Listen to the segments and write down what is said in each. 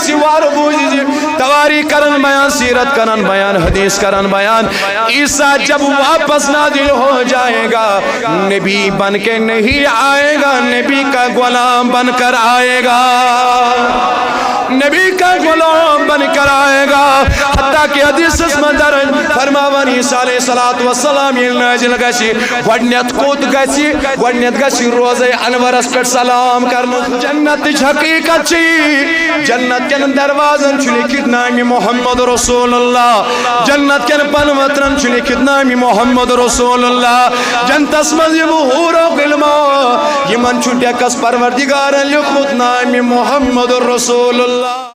سوار بوجھ تواریخ کرن بیان سیرت کرن بیان حدیث کرن بیان عیسیٰ جب واپس نازل ہو جائے گا نبی بن کے نہیں آئے گا نبی کا غلام بن کر آئے گا نبی کا غلام بن کر آئے گا حتیٰ کہ حدیث اس میں درج فرماوان عیسیٰ علیہ السلام یہ نازل گشی گوڑنیت کوت گشی گوڑنیت گشی روزے انورس پر سلام کرنا جنت حقیقت چی جنت کے دروازن چھلی کتنا محمد رسول اللہ جنت کے پنوترن چھلی کتنا محمد رسول اللہ جنت اسمز یہ حور و غلما یہ من چھٹیا کس پروردگار لکھت نام محمد رسول اللہ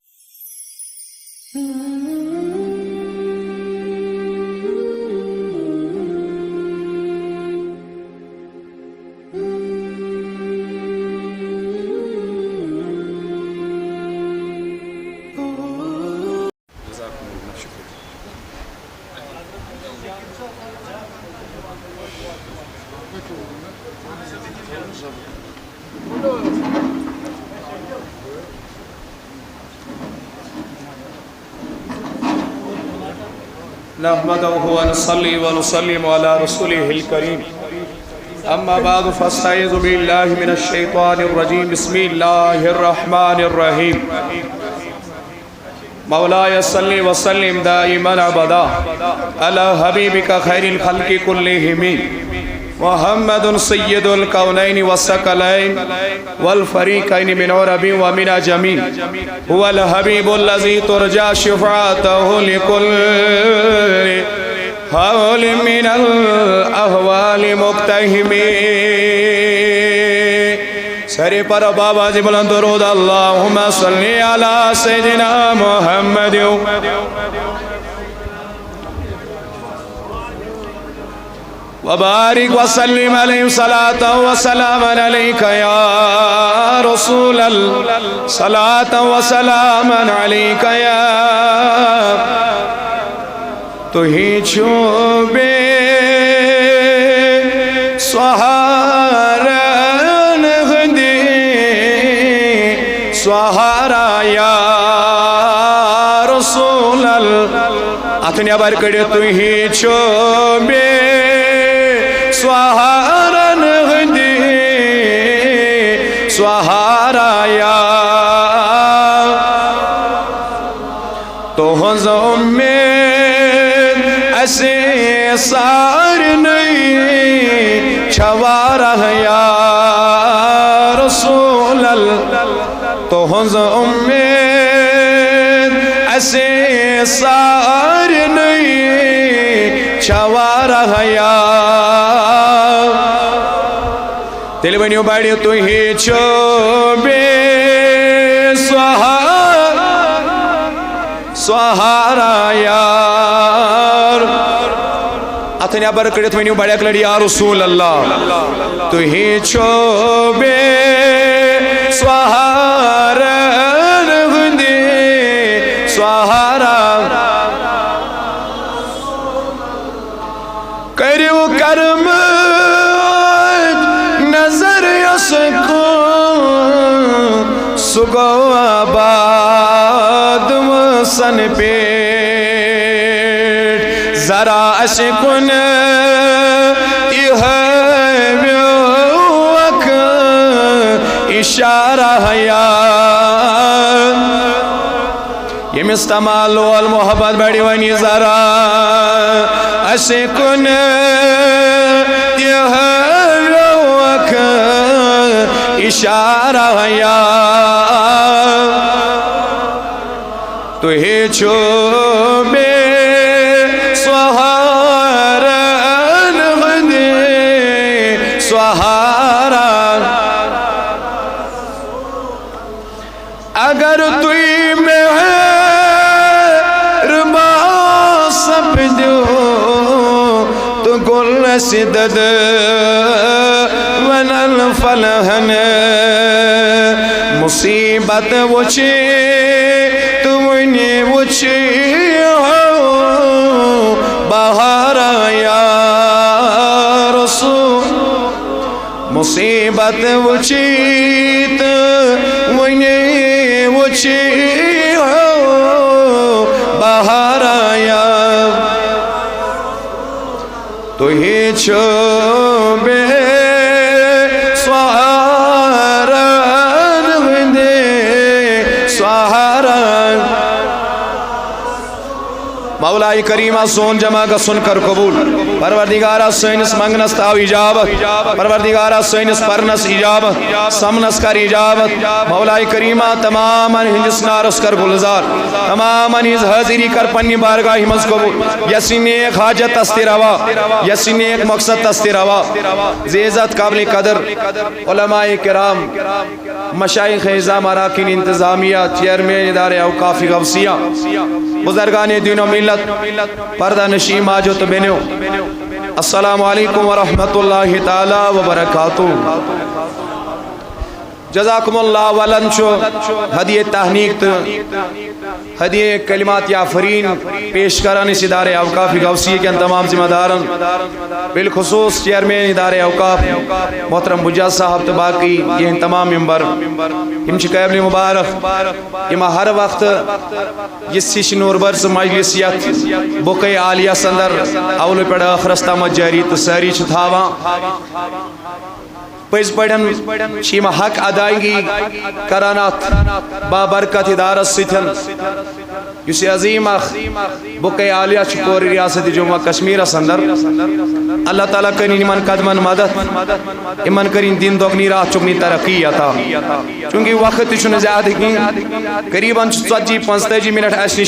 نحمده ونصلي ونسلم على رسوله الكريم اما بعد فاستعيذ بالله من الشيطان الرجيم بسم الله الرحمن الرحيم مولاي صل وسلم دائما ابدا على حبيبك خير الخلق كلهم محمد سید الکونین والثقلین والفریقین من عرب ومن عجم هو الحبیب الذی ترجى شفاعته لكل حول من الاحوال مقتحم سر پر بابا جی بلند درود اللہم صلی علی سیدنا محمد وبارك وسلم عليه صلاة وسلام عليك يا رسول الله صلاة وسلام عليك يا تهي چوبے سہارا نغدے سہارا یا رسول اللہ اتنی ابار کڑے تهي چوبے سوہارن غدی سوہارا یا تو ہنز امید ایسے سار نہیں چھوارا یا رسول اللہ تو ہنز امید ایسے سار نہیں چھوارا یا تیل بنیو باڑیو تو ہی چوبے سوہارا یار اتنی ابر کڑی تو بنیو باڑیا کلڑی یا رسول اللہ تو ہی چوبے سوہارا نغدے سوہارا کریو کرم نظر یسکو سگو آباد وسن پیٹ ذرا اشکن وک اشارہ یا یہ مستعمال والمحبت بڑی ونی ذرا اشکن اشارہ یا تو ہی چوبے سوہارن غدے سوہارا اگر توی مہربا سب دو تو گل سدد ونل فلہن مصیبت وچی تو ونی وچی بہارا یا رسول مصیبت وچی تو ونی وچی چھو بے سوارن ہندے سوارن مولا کریمہ سون جمع کا سن کر قبول پروردگارہ سینس منگنس تاو اجابت پروردگارہ سینس پرنس اجابت سمنس کر اجابت مولا کریمہ تمام ہندس نارس کر گلزار تمام ہز حاضری کر پنی بارگاہ مز قبول یسی نیک حاجت تستی روا یسی نیک مقصد تستی روا زیزت قابل قدر علماء کرام مشایخ اعظام اراکین انتظامیہ چیئرمین ادارے اوقاف غوثیہ بزرگان دین و ملت پردہ نشیم آجو تو بینیو السلام علیکم ورحمت اللہ تعالی وبرکاتہ جزاکم اللہ ولن شو ہدیہ تحنیک ہدیہ کلمات یافرین پیش کران اس ادارے اوقاف غوثیہ کے تمام ذمہ داران بالخصوص چیئرمین ادارے اوقاف محترم بجاز صاحب تو باقی یہ تمام ممبر ہم قابل مبارک ہم ہر وقت یہ سیش نور برس مجلسیت بقی عالیہ سندر اول پیڑ آخرستہ مجاری تو ساری چھتاواں پس پڑھن شیمہ حق ادائیگی کرانات بابرکت ادارت ستھن یسی عظیم اخ بقی عالیہ چکوری ریاست جمعہ کشمیر سندر اللہ تعالیٰ کرین ایمان قدمن مدد ایمان کرین دین دوگنی راہ چکنی ترقی عطا چونکہ وقت چھنے زیادہ کی قریباً 40-45 منٹ ایسی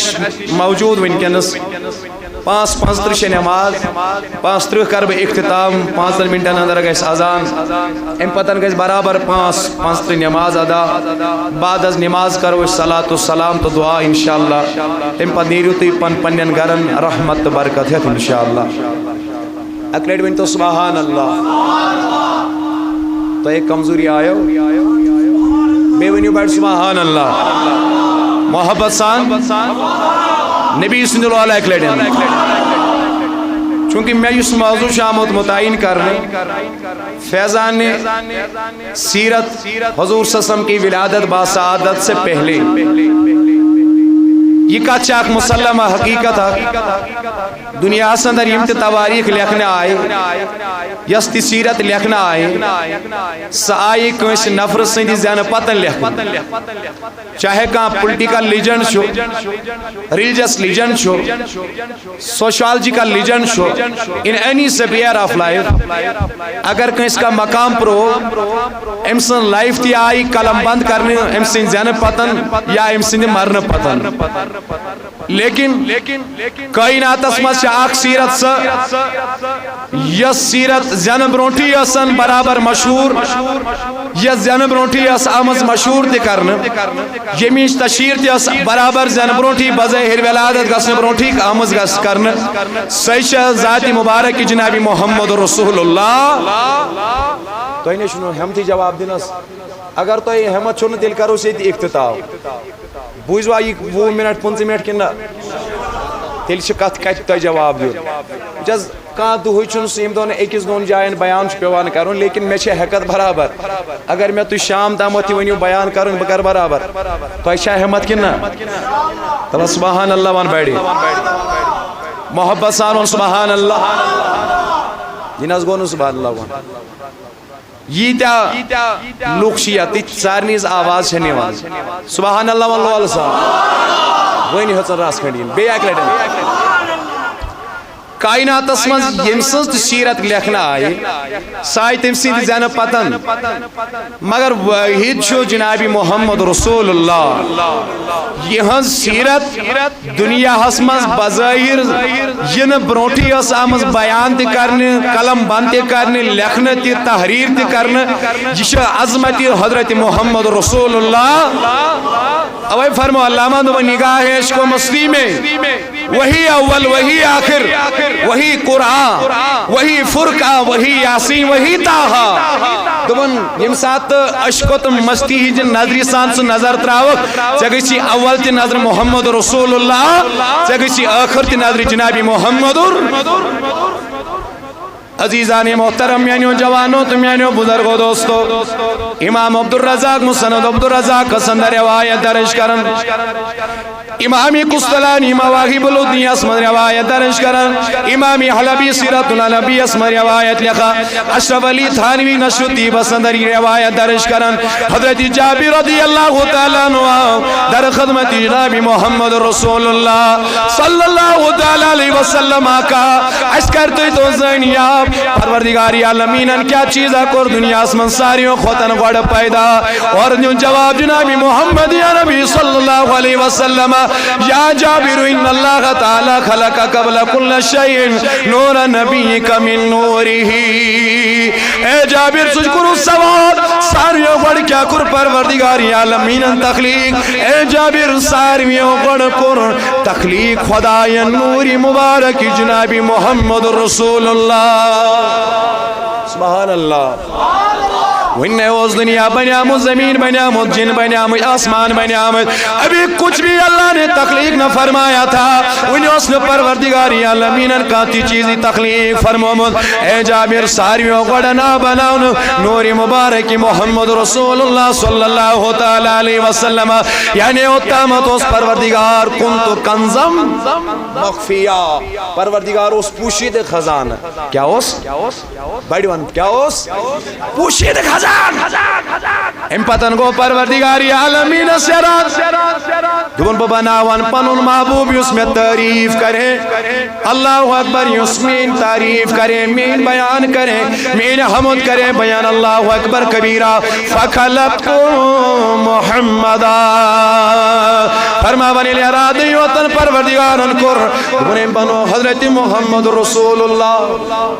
موجود ونکنس 5:35 نماز 5:30 کرب اختتام 5 منٹن اندر گیس اذان ام پتن گیس برابر 5:35 نماز ادا بعد از نماز کرو صلاۃ و سلام تو دعا انشاءاللہ ام پت نیرو تی پنن گرن رحمت برکت ہے انشاءاللہ اکلیٹ ون تو سبحان اللہ تو ایک کمزوری آئیو بے ونیو بیٹھ سبحان اللہ محبت سان نبی صلی اللہ علیہ وسلم چونکہ میں اس موضوع شامت متعین کرنے فیضان سیرت حضور صلی اللہ علیہ وسلم کی ولادت باسعادت سے پہلے یہ کا چاک مسلمہ حقیقت ہے دنیا سندر یمت تواریخ لکھنا آئے یستی سیرت لکھنا آئے سآئی کنش نفر سندی زین پتن لکھنا چاہے کہاں political legend show religious legend show sociological legend show in any sphere of life اگر کنش کا مقام پرو امسن لائف تی آئی کلم بند کرنے امسن زین پتن یا امسن مرن پتن لیکن کائنات اسمت شاک سیرت سا یس سیرت زین برونٹی اسن برابر مشہور یس زین برونٹی اس آمز مشہور تی کرن یمیش تشہیر تی اس برابر زین برونٹی بظاہر ولادت گسن برونٹی آمز گس کرن سیشہ ذاتی مبارک جنابی محمد رسول اللہ تو انہیں شنو ہمتی جواب دینا اگر تو یہ ہمت چھوڑنے دل کرو سے اختتاو بوجھوا یہ 20 منٹ 15 منٹ کنا تیل شکت کت تو جواب دیو جز کان دو ہوئی چھن سیم دون ایکس دون جائن بیان پیوان کرون لیکن میں چھے حقت برابر اگر میں تو شام دامتی ونیو بیان کرون بکر برابر تو ایشہ حمد کنا تو سبحان اللہ وان بیڑی محبت سانون سبحان اللہ جناز گونو سبحان اللہ وان یہ تا لوکشیت سارنیز آواز چھنے وان سبحان اللہ واللہ واللہ صاحب وینی حسن راس کھڑین بے ایک لیڈن کائنات اسمز یمسنز سیرت لکھنا آئے سائی تمسید زین پتن مگر وحید شو جنابی محمد رسول اللہ یہ سیرت دنیا اسمز بظاہر ین برونٹی اس آمز بیان تی کرنے قلم بند تی کرنے لکھنے تی تحریر تی کرنے یہ عظمت حضرت محمد رسول اللہ اوائے فرمو علامہ دو نگاہ عشق و مستی میں وہی اول وہی آخر وہی قرآن وہی فرقہ وہی یاسین وہی تاہا دبن یم سات عشقت مستی ہی جن نظری سان سے نظر تراوک چگیسی اول تی نظر محمد رسول اللہ چگیسی آخر تی نظر جنابی محمد عزیزان محترم میانیو جوانو تو میانیو بزرگو دوستو امام عبدالرزاق مسند عبدالرزاق قسم در روایت درج کرن امامی قسطلانی مواہب الدنیا اسم روایت درج کرن امامی حلبی سیرت النبی اسم روایت لکھا اشرف علی تھانوی نشر الطیب اسندری روایت درج کرن حضرت جابر رضی اللہ تعالیٰ عنہ در خدمت جناب محمد رسول اللہ صلی اللہ تعالیٰ علیہ وسلم آقا اس کرتے تو زینیاب پروردگاری عالمینن کیا چیزا کر دنیا اسمن ساریوں خوتن گوڑ پیدا اور جواب جناب محمد یا نبی صلی اللہ علیہ وسلم یا جابر ان اللہ تعالی خلق قبل کل شیء نور نبیک من نورہ اے جابر سجکر السواد ساریوں گوڑ کیا کر پروردگاری عالمینن تخلیق اے جابر ساریوں گوڑ کر تخلیق خدای نوری مبارک جناب محمد رسول اللہ سبحان اللہ وَإِنَّ اوز دنیا بنیامت زمین بنیامت جن بنیامت آسمان بنیامت ابھی کچھ بھی اللہ نے تخلیق نہ فرمایا تھا انہیں اس نے پروردگاری عالمینن کانتی چیزی تخلیق فرمومت اے جابر ساریوں گوڑنا بناؤن نور مبارک محمد رسول اللہ صلی اللہ تعالی علیہ وسلم یعنی اتامت اس پروردگار کنتو کنزم مخفیہ پروردگار اس پوشید خزان کیا اس بڑی ون کیا اس پوشید خزان ام پتن کو پروردگاری عالمین سرات دون بناوان پنن محبوب اس میں تعریف کرے اللہ اکبر اس میں تعریف کرے مین بیان کرے مین حمد کرے بیان اللہ اکبر کبیرہ فخلقت محمدا فرماوانی لرادی وطن پروردگارن کر دون بنو حضرت محمد رسول اللہ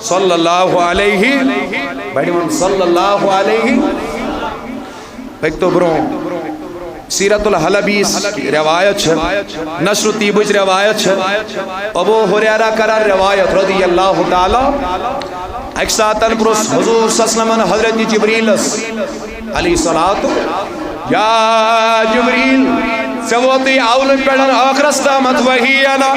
صلی اللہ علیہ صلی اللہ علیہ ایک تو بروں سیرت الحلبیس روایت نشر الطیبج روایت ابو حریرہ کرار روایت رضی اللہ تعالی ایک ساتن پرس حضور صلی اللہ علیہ وسلم حضرت جبریل علیہ الصلاة یا جبریل سووتی اول پیڑن آخرستا مت وحی انا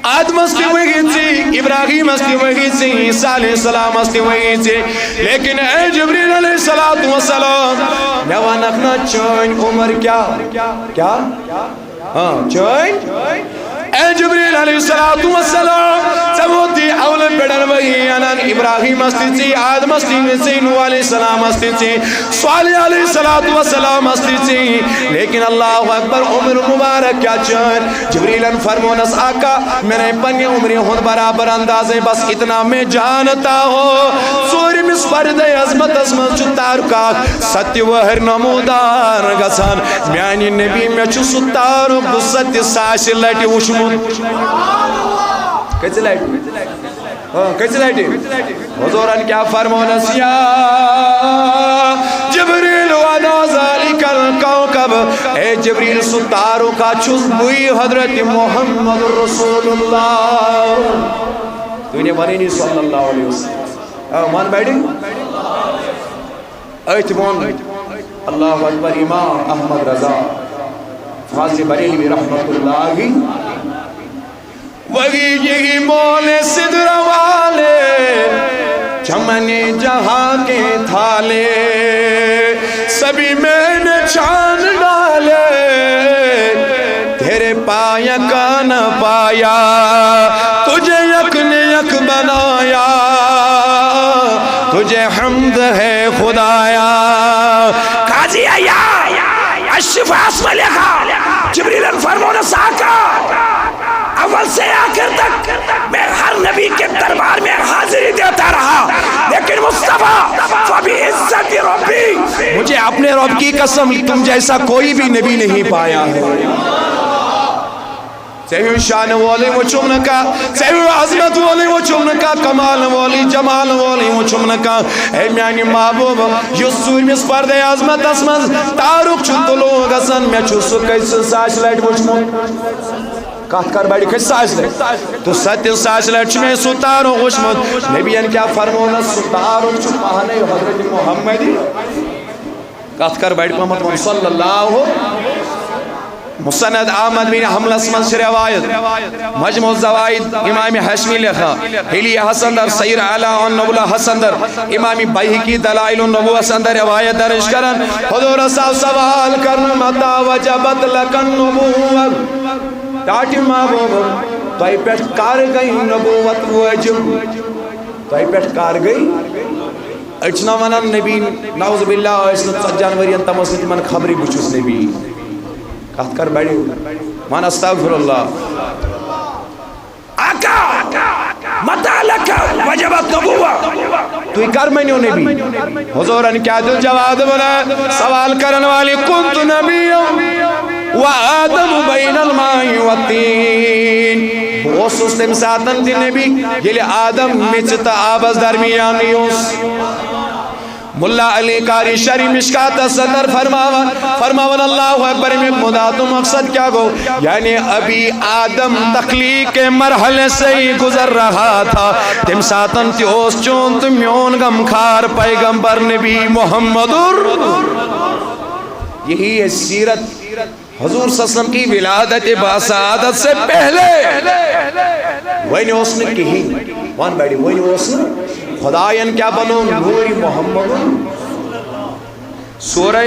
آدم استی وہی تھی ابراہیم استی وہی تھی عیسیٰ علیہ السلام استی وہی تھی لیکن اے جبریل علیہ السلام نوانکنا چون عمر کیا چون اے جبریل علیہ السلام سموتی اول پیڑن وہی انان ابراہیم استی تھی آدم استی تھی نوح علیہ السلام استی تھی صالح علیہ السلام استی تھی لیکن اللہ اکبر عمر مبارک کیا چون جبریل فرمونس آقا میرے پنی عمری ہون برابر اندازے بس اتنا میں جانتا ہو سوری مس فرد عظمت عظمت چتار کا ستی وہر نمودار گسان میانی نبی میں چو ستارو بستی ساش لٹی وشمو کیسے لائٹی حضوران کیا فرمونس یا جبریل وانا ذالک الکوکب اے جبریل ستاروں کا چوز بوئی حضرت محمد رسول اللہ تو انہیں بنینی صلی اللہ علیہ وسلم مان بیٹھیں ایتمان اللہ اکبر امام احمد رضا فاضل بریلوی رحمت اللہ وہی یہی مول صدر والے چمن جہاں کے تھالے سبھی میں نے چاند ڈالے تیرے پایا کا نہ پایا تجھے یک نے یک بنایا تجھے حمد ہے خدایا قاضی آیا الشفاء اسم لکھا جبریل فرمون ساکا اول سے آخر تک میں ہر نبی کے دربار میں حاضری دیتا رہا لیکن مصطفیٰ فبعزت ربی مجھے اپنے رب کی قسم تم جیسا کوئی بھی نبی نہیں پایا ہے سیوی شان والی وہ چمنکا سیوی عظمت والی وہ چمنکا کمال والی جمال والی وہ چمنکا اے میانی محبوب یسوی مس پرد عظمت اسمز تارک چھنتو لوگ اسن میں چھو کیس ساش لائٹ وچمون کہت کر بیڑی کس ساش لائٹ تو ست ساش لائٹ چمیں ستارو وچمون نبیان کیا فرمونا ستارو چمہنے حضرت محمدی کہت کر بیڑی محمد صلی اللہ مسند احمد بن حنبلس من سے روایت مجموع الزوائد امام حشمی لکھا حلی حسن در سیر علی النبلہ حسن در امام بیہقی دلائل النبوہ سندر روایت درج کرن حضور صاحب سوال کرن متا وجبت لکن نبوت ٹاٹی محبوب تائی پیٹ کار گئی نبوت واجب تائی پیٹ کار گئی اچنا ونن نبی نعوذ باللہ اسن ژجان ورین تم اس من خبری بچس نبی کہت کر بیٹھے من استغفر اللہ آقا متا لکا وجبت نبوہ تو ہی کر منیو نبی حضورن کیا دل جواب بنا سوال کرن والی کنت نبی و آدم بین الماء والتین اوسوس تم ساتن دی نبی یلی آدم مچتا آبز درمیان یوس ملا علی کاری شری مشکات صدر فرماون اللہ اکبر میں مدات مقصد کیا گو یعنی ابھی آدم تخلیق کے مرحلے سے ہی گزر رہا تھا تم ساتن تیوس چون تمیون غمخار پیغمبر نبی محمد یہی ہے سیرت حضور صلی اللہ علیہ وسلم کی ولادت باسعادت سے پہلے وہی نے اس نے کہی وان بیٹی وہی نے اس نے خدایان کیا بنو نور محمد سورہ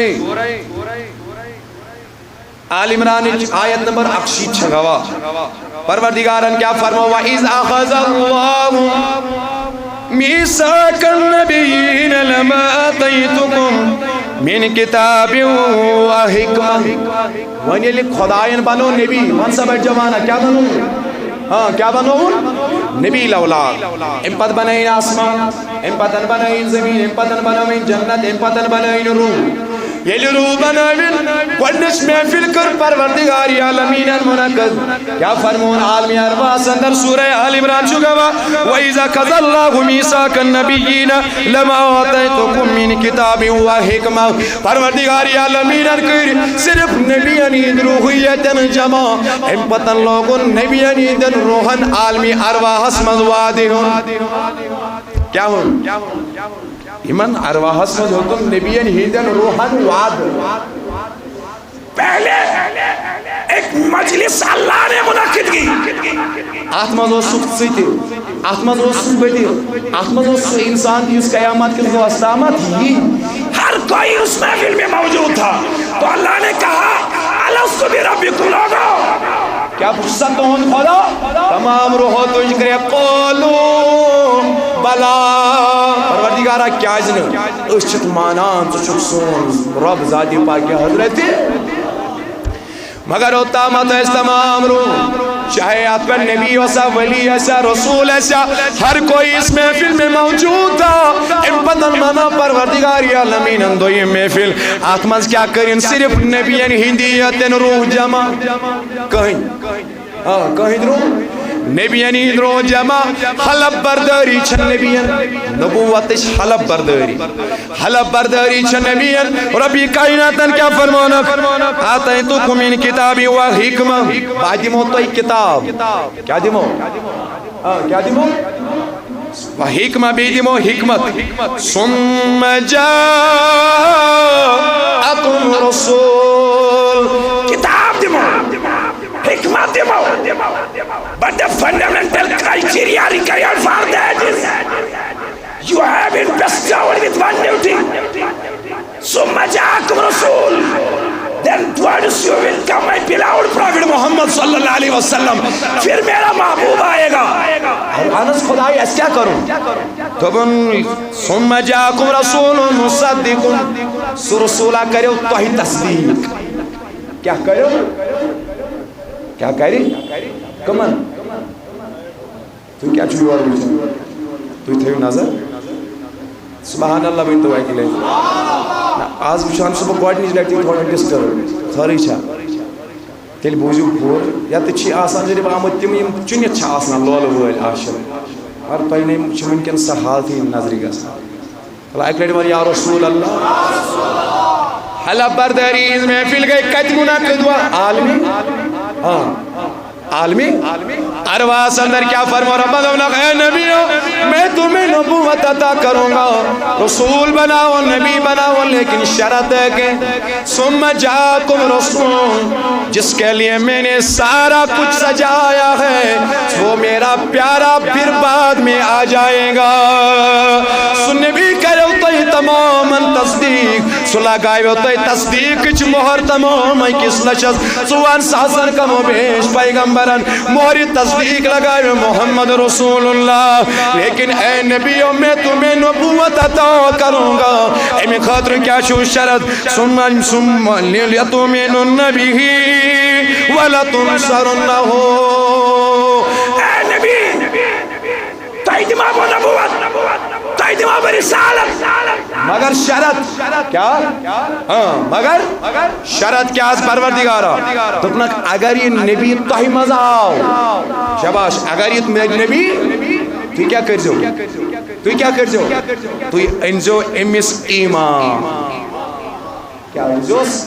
آل عمران آیت نمبر 68 گوا پروردگارن کیا فرماؤ وَإِذْ أَخَذَ اللَّهُ مِيثَاقَ النَّبِيِّينَ لَمَا آتَيْتُكُم مِّن كِتَابٍ وَحِكْمَةٍ وَنِي لِکھ خدایان بنو نبی منصب جوانہ کیا بنو ہاں کیا بنو نبی الاولاد ام پتن بنائیں آسمان ام پتن بنائیں زمین ام پتن بنائیں جنت ام پتن بنائیں روح یلی روح بنائیں ونش محفل کر پروردگاری عالمین المنقذ کیا فرمون عالمی ارواح اندر سورہ آل عمران چکوا وَإِذَا قَضَى اللَّهُ مِيثَاقَ النَّبِيِّينَ لَمَا آتَيْتُكُم مِّن كِتَابٍ وَحِكْمَةٍ پروردگاری عالمین کر صرف نبیانی روحیتن جمع ام پتن لوگن نبیانی دن روحن عالمی ارواح اسمد وادی ہون کیا ہون ایمن ارواح اسمد ہوتن نبیان ہیدن روحن واد پہلے ایک مجلس اللہ نے منعقد کی آتماز و سخت سیتی آتماز و سخت بیتی آتماز و سخت انسان کی اس قیامت کے دو استامت ہی ہر کوئی اس محفل میں موجود تھا تو اللہ نے کہا الستو بربکم لوگو کیا فرصت ہون خدا تمام روحو تجھ کرے قولو بلا پروردگارہ کیا جن اشت مانان تو چک سون رب ذاتی پاکی حضرتی مگر ہوتا مت اس تمام روح چاہے آپ پر نبی ایسا ولی ایسا رسول ایسا ہر کوئی اس محفل میں موجود تھا ام پتن منا پروردگاری عالمین اندو یہ محفل آتماز کیا کریں صرف نبیین ہندیتن روح جمع کہیں روح نبیین روح جمع حلب برداری چھن نبیین نبوتش حلب برداری چھن نبیین ربی کائناتن کیا فرمانا آتیتکم من کتابی و حکمہ بعد دیمو تو ایک کتاب کیا دیمو و حکمہ بھی دیمو حکمت ثم جاءکم رسول کتاب دیمو حکمت دیمو but the fundamental criteria required for that is you have been bestowed with one duty ثم جاءكم رسول then towards you will come my beloved prophet Muhammad صلی اللہ علیہ وسلم پھر میرا محبوب آئے گا انس خدای ایسا کیا کروں تو ثم جاءكم رسول مصدق سو رسولہ کرو تو ہی تصدیق کیا کرو کیا کری کمن تو کیا چھوڑی اور بچھا تو تھے نظر سبحان اللہ بین تو ایک لے آج بچھان صبح گوڑ نیچ لیتی تھوڑا ڈسٹر تھوڑی چھا تیل بوجو پور یا تو چھی آسان جنب آمد تیم چنیت چھا آسان لول ہوئے آشر اور پہنے ممکن سا حال تھی نظری گا اللہ ایک لیٹی مر یا رسول اللہ حلب برداری اس محفل گئے کت منعقد ہوا عالمی عالمی ارواح اندر کیا فرما ربنا اے نبیوں میں تمہیں نبوت عطا کروں گا رسول بناؤ نبی بناؤ لیکن شرط ہے کہ ثم جاءکم رسول جس کے لیے میں نے سارا کچھ سجایا ہے وہ میرا پیارا پھر بعد میں آ جائے گا سن بھی کرو تو تمام تصدیق سلا گائے تو تصدیق کچھ مہر تمام کس لشز سوان ساسن کم و بیش پیغمبرن مہری تصدیق لگائے محمد رسول اللہ لیکن اے نبیوں میں تمہیں نبوت عطا کروں گا اے خاطر کیا شو شرط ثم لیتؤمنن به ولتنصرنہ اے نبی تائید ماں نبوت تائید ماں رسالت مگر شرط کیا مگر شرط کیا از پروردگارا دپنک اگر یہ نبی تہی مز آو شباش اگر یہ نبی تو کیا کرزو تو انزو امس ایمان کیا انزوس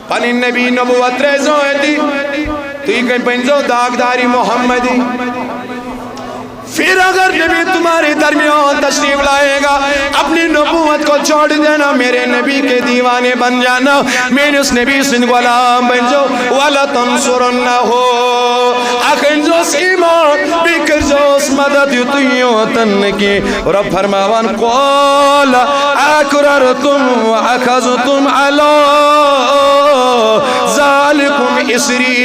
پنی نبی نبوت ریزو ہے تو یہ کہیں پنزو داغداری محمدی پھر اگر نبی تمہارے درمیان تشریف لائے گا اپنی نبوت کو چھوڑ دینا میرے نبی کے دیوانے بن جانا میں نے اس نبی سے غلام بن جو وَلَتَنْصُرُنَّهُ اخنزوس ایمان بکرزوس مدد یتیوتن کی رب فرماوان قول اکررتم واخذتم علی ذالکم اسری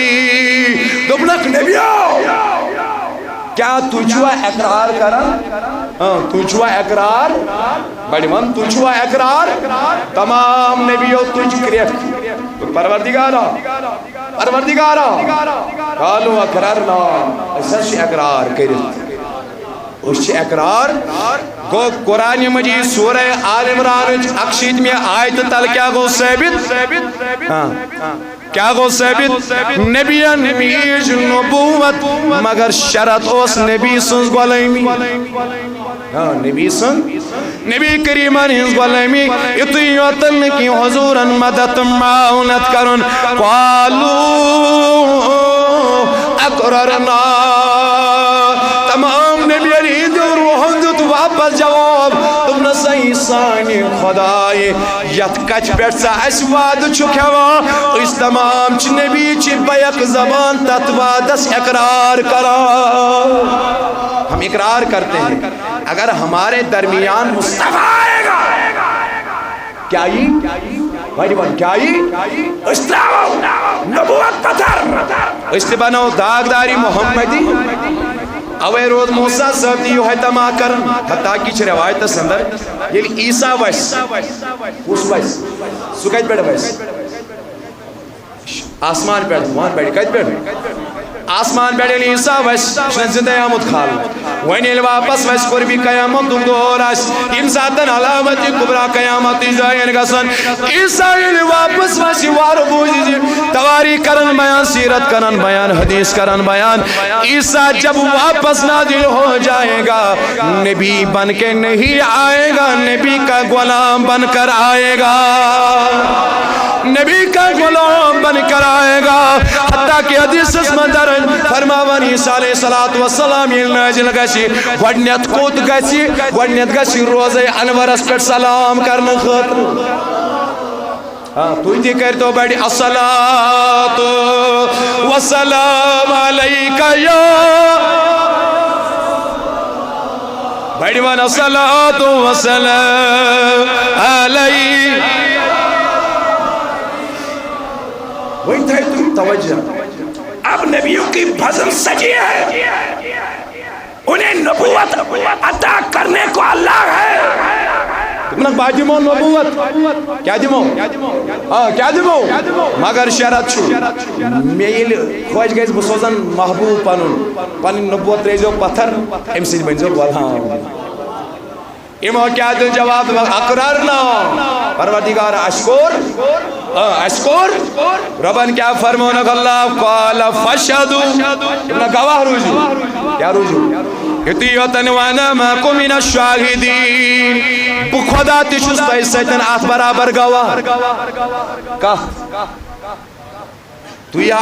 دبنک نبیو کیا تجھوا اقرار کرن تجھوا اقرار بڑی من تجھوا اقرار تمام نبیوں تجھ کریت پروردگارا قالوا اقرارنا اساس اقرار کرت اس اقرار گو قرآن مجید سورہ آل عمران اکشید میں آیت تل کیا گو ثابت کیا گو ثابت نبیان بیج نبوت مگر شرط اس نبی سنز غلامی نبی کریمان ہنز غلامی اتیوتن کی حضورن مدد معاونت کرن قالو اقررنا تمام نبیان ہند روحن تو واپس جواب تم نہ صحیح سانی خدای یت کچ پیٹ سا اس وعد چھکھوا اس تمام چھ نبی چھ بیق زبان تت وعدس اقرار کرا ہم اقرار کرتے ہیں اگر ہمارے درمیان مصطفیٰ آئے گا کیا کیا استعمال نبوت پتھر استبانو داغداری محمدی اوے رود موسیٰ صاحب دیو ہے تما کرن حتیٰ کی چھ روایت سندر یہ عیسیٰ ویس اس ویس سکایت بیڑ ویس آسمان بیڑ وہاں بیڑ کایت بیڑ آسمان بیڑ عیسیٰ ویس شنن زندہ آمد کھال وینیل واپس ویس قربی قیامت دم دور آس امساتن علامتی کبرا قیامتی جائین گسن عیسیٰ واپس ویس وارو بوجی جی تواری کرن بیان سیرت کرن بیان حدیث کرن بیان عیسیٰ جب واپس نازل ہو جائے گا نبی بن کے نہیں آئے گا نبی کا غلام بن کر آئے گا نبی کا غلام بن کر آئے گا حتیٰ کہ حدیث اس مندر فرماوان عیسیٰ علیہ السلام یہ نازل گشی گوڑنیت کود گشی گوڑنیت گشی روزے انورس پر سلام کرنے خاطر تو ہی کہہ تو بیٹی الصلاة والسلام علیکہ یا بیٹی وان الصلاة والسلام علیکہ وہی تھے تم توجہ اب نبیوں کی بھزم سجی ہے انہیں نبوت عطا کرنے کو اللہ ہے تمہیں باجمو نبوت کیا دیمو کیا دیمو مگر شرط چھو میل خواہش گئیس بسوزن محبوب پنن نبوت ریزو پتھر امسیج بنزو والہاں امو کیا دو جواب اقرارنا پروردگار اشکور ربن کیا فرمونک اللہ قال فشدو ابن گواہ روجو کیا روجو اتیوتن وانا ماکو من الشاہدین بخدا تشستا اس سیتن آت برابر گواہ کہا تو یا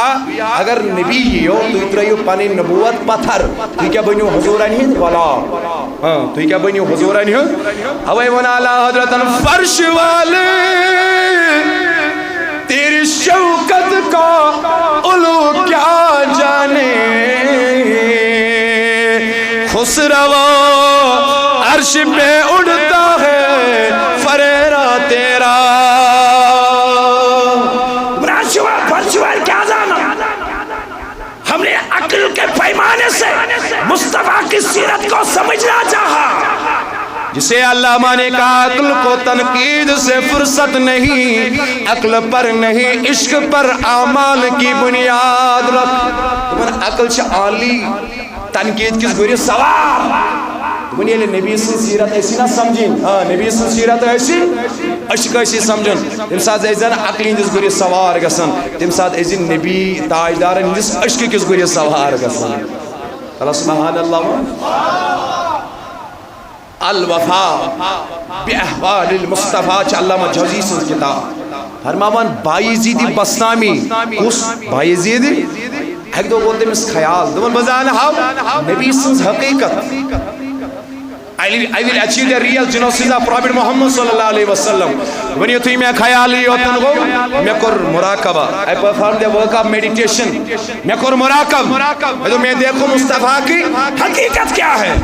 اگر نبی یو تو ترایو پانی نبوت پتھر تو کیا بنیو حضوران ہی والا تو کیا بنیو حضوران ہی ہوئے ونا اللہ حضرت فرش والے تیری شوکت کا علو کیا جانے خسروا عرش پہ اڑتا ہے فریرہ تیرا ہم نے عقل کے پیمانے سے مصطفیٰ کی سیرت کو سمجھنا چاہا جسے علامہ نے کہا عقل کو تنقید سے فرصت نہیں عقل پر نہیں عشق پر اعمال کی بنیاد رکھ تمہن عقل سے عالی تنقید کس گوری سوار تمہن یہ نبی سے سیرت ایسی نہ سمجھیں نبی سے سیرت ایسی عشق ایسی سمجھن تم ساتھ ایزن عقلی جس گوری سوار گسن تم ساتھ ایزن نبی تاجدار جس عشق کس گوری سوار گسن اللہ سبحان اللہ الوفا باحوال المصطفیٰ چا علامہ جوزی سے کتاب فرماوان بایزید بسنامی اس بایزید ایک دو بولتے میں اس خیال دون بزانا ہم نبی سنس حقیقت I will achieve the real genosis of Prophet Muhammad sallallahu alaihi wasallam. When you think میں خیالی ہوتن گو میں کر مراقبہ I perform the work of meditation میں کر مراقب میں دیکھو مصطفیٰ کی حقیقت کیا ہے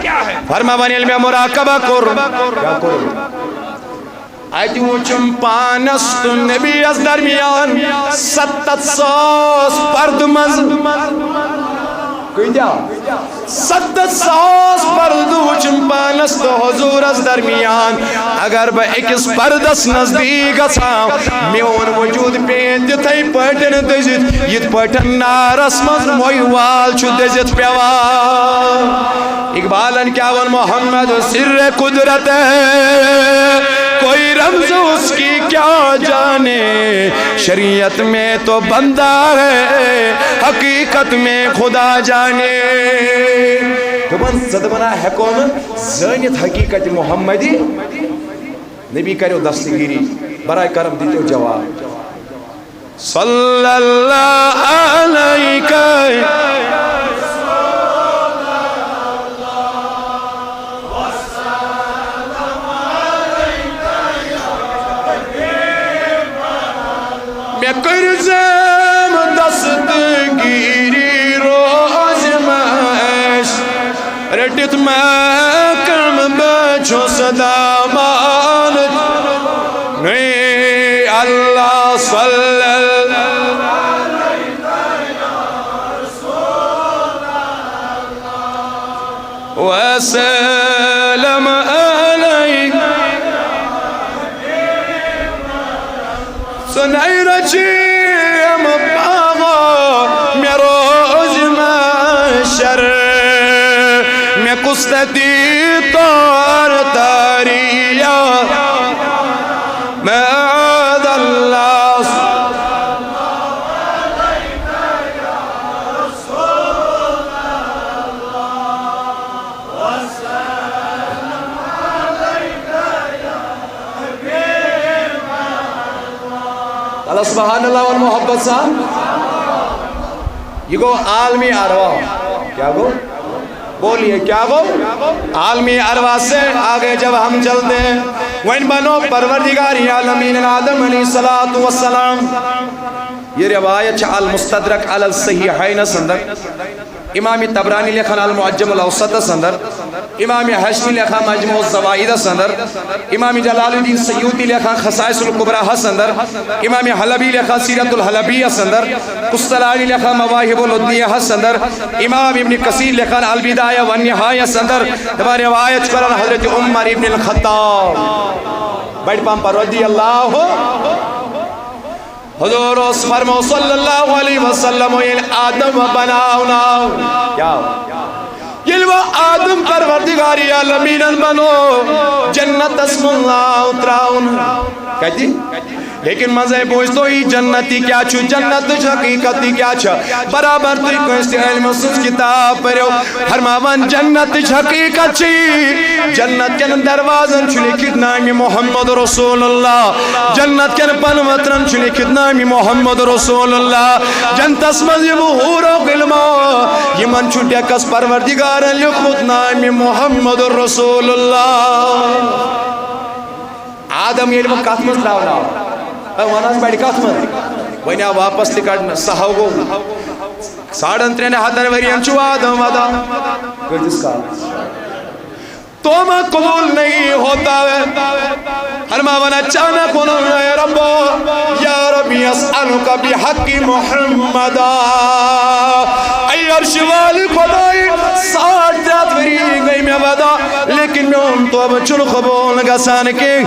فرماوان علم مراقبہ کر کیا کرو آیتی وچم پانست نبی از درمیان 700 پرد مز کیا 700 پرد وچم پانست حضور از درمیان اگر با اکس پردس نزدیک اسام میون وجود پین دیتائی پٹن دزت یت پٹن نارس مز مویوال چو دزت پیوال اقبالن کیا ون محمد سر قدرت ہے کوئی رمز اس کی کیا جانے شریعت میں تو بندہ ہے حقیقت میں خدا جانے دبن زدبنا حکوم زانیت حقیقت محمدی نبی کرو دستگیری برائے کرم دیتے جواب صلی اللہ علیہ میں کرزم دستگیری روز مش رٹت میں کم بچو صدا مان نہیں اللہ صلی اللہ وسلم علیہ سنائی رجیم باغا میں روز محشر میں قسطی طور تاریہ میں عاد اللہ اللہ سبحان اللہ والمحبت صاحب یہ گو عالمی ارواح کیا گو بولیے کیا گو عالمی ارواح سے آگے جب ہم چلتے ہیں وَإِن بَنُوا پروردگار عالمین آدم علیہ السلام یہ روایت المستدرک علی الصحیحین سندر امام تبرانی لکھن المعجم الاوسط سندر امام حشمی لکھن مجموع الزوائد سندر امام جلال الدین سیوطی لکھن خصائص القبرہ سندر امام حلبی لکھن سیرت الحلبیہ سندر قسطلانی لکھن مواہب الدنیہ سندر امام ابن کثیر لکھن البدایہ والنہایہ سندر دبا روایت کرن حضرت عمر ابن الخطاب بیٹھ پام پر رضی اللہ حضور فرمو صلی اللہ علیہ وسلم آدم بناونا کیا یہ وہ آدم پروردگاری عالمین بنو جنت اسم اللہ اتراؤن کہتی لیکن مزے بوجھتو یہ جنتی کیا چھو جنت حقیقتی کیا چھو برابر تو کوئی علم سنس کتاب پڑھو فرماوان جنت حقیقت چھی جنت کے دروازن چھو لکھت نامی محمد رسول اللہ جنت کے پنوترن چھو لکھت نامی محمد رسول اللہ جنت اسمز یہ حور و غلما یہ من چھو ڈیکس پروردگار لکھت نامی محمد رسول اللہ آدم یہ لوگ کات مز راونا وناز بیڑی کات مز ونیا واپس تکڑنا سہو گو 3.5 ہتن ورین چھو آدم ودا گردس کا تم قبول نہیں ہوتا ہے فرماوانا چانا کنو اے رب یا ربی اسألوک بحق محمد اے عرش والی خدای 60 وری گئی میں ودا لیکن میں ہم تو اب چل قبول گسان کے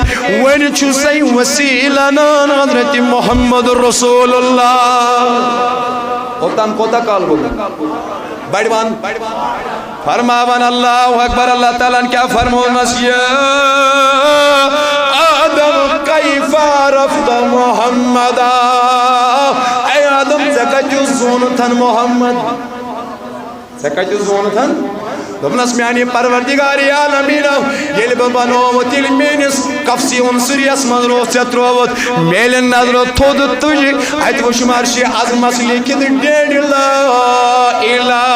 وین چھو سی وسیلنا حضرت محمد رسول اللہ اوتان کوتا کال بول بڑوان فرماوان اللہ اکبر اللہ تعالیٰ کیا فرمون مسیح آدم کیف عرفت محمد اے آدم زکجو زونتن محمد زکجو زونتن دبنس میانی پروردگاری عالمینو یل ببنو تیل مینس کفسی انصری اسمن رو ستروت میلن نظر تود تجی ایت و شمارشی عظمت لیکن ڈیڑ لا الہ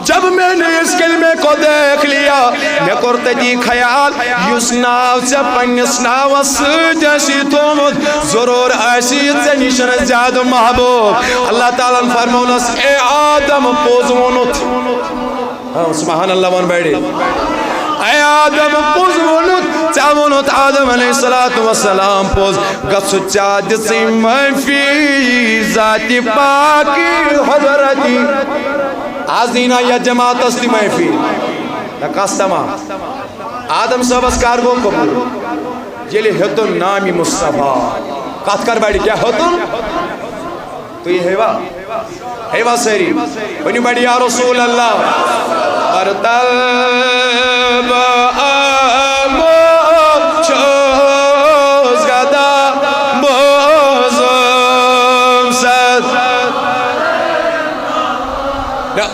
جب میں نے اس کلمے کو دیکھ لیا میں کرتے دی خیال یس ناو سے پنس ناو سجسی تومد ضرور ایسی سے نشن زیادہ محبوب اللہ تعالیٰ فرمونس اے آدم پوزونت سبحان اللہ ون بیڑی اے آدم پوزونت چاونت آدم علیہ السلام پوز گسو چاد سی منفی ذات پاکی حضرتی آزینا یا جماعت استی محفی نکاستما آدم صاحب اس کارگو قبول جلی حتن نامی مصطفیٰ کات کر بیڑی کیا حتن تو یہ ہیوا سیری بنی بیڑی یا رسول اللہ ارتب آمو چوز گدا بوزم سد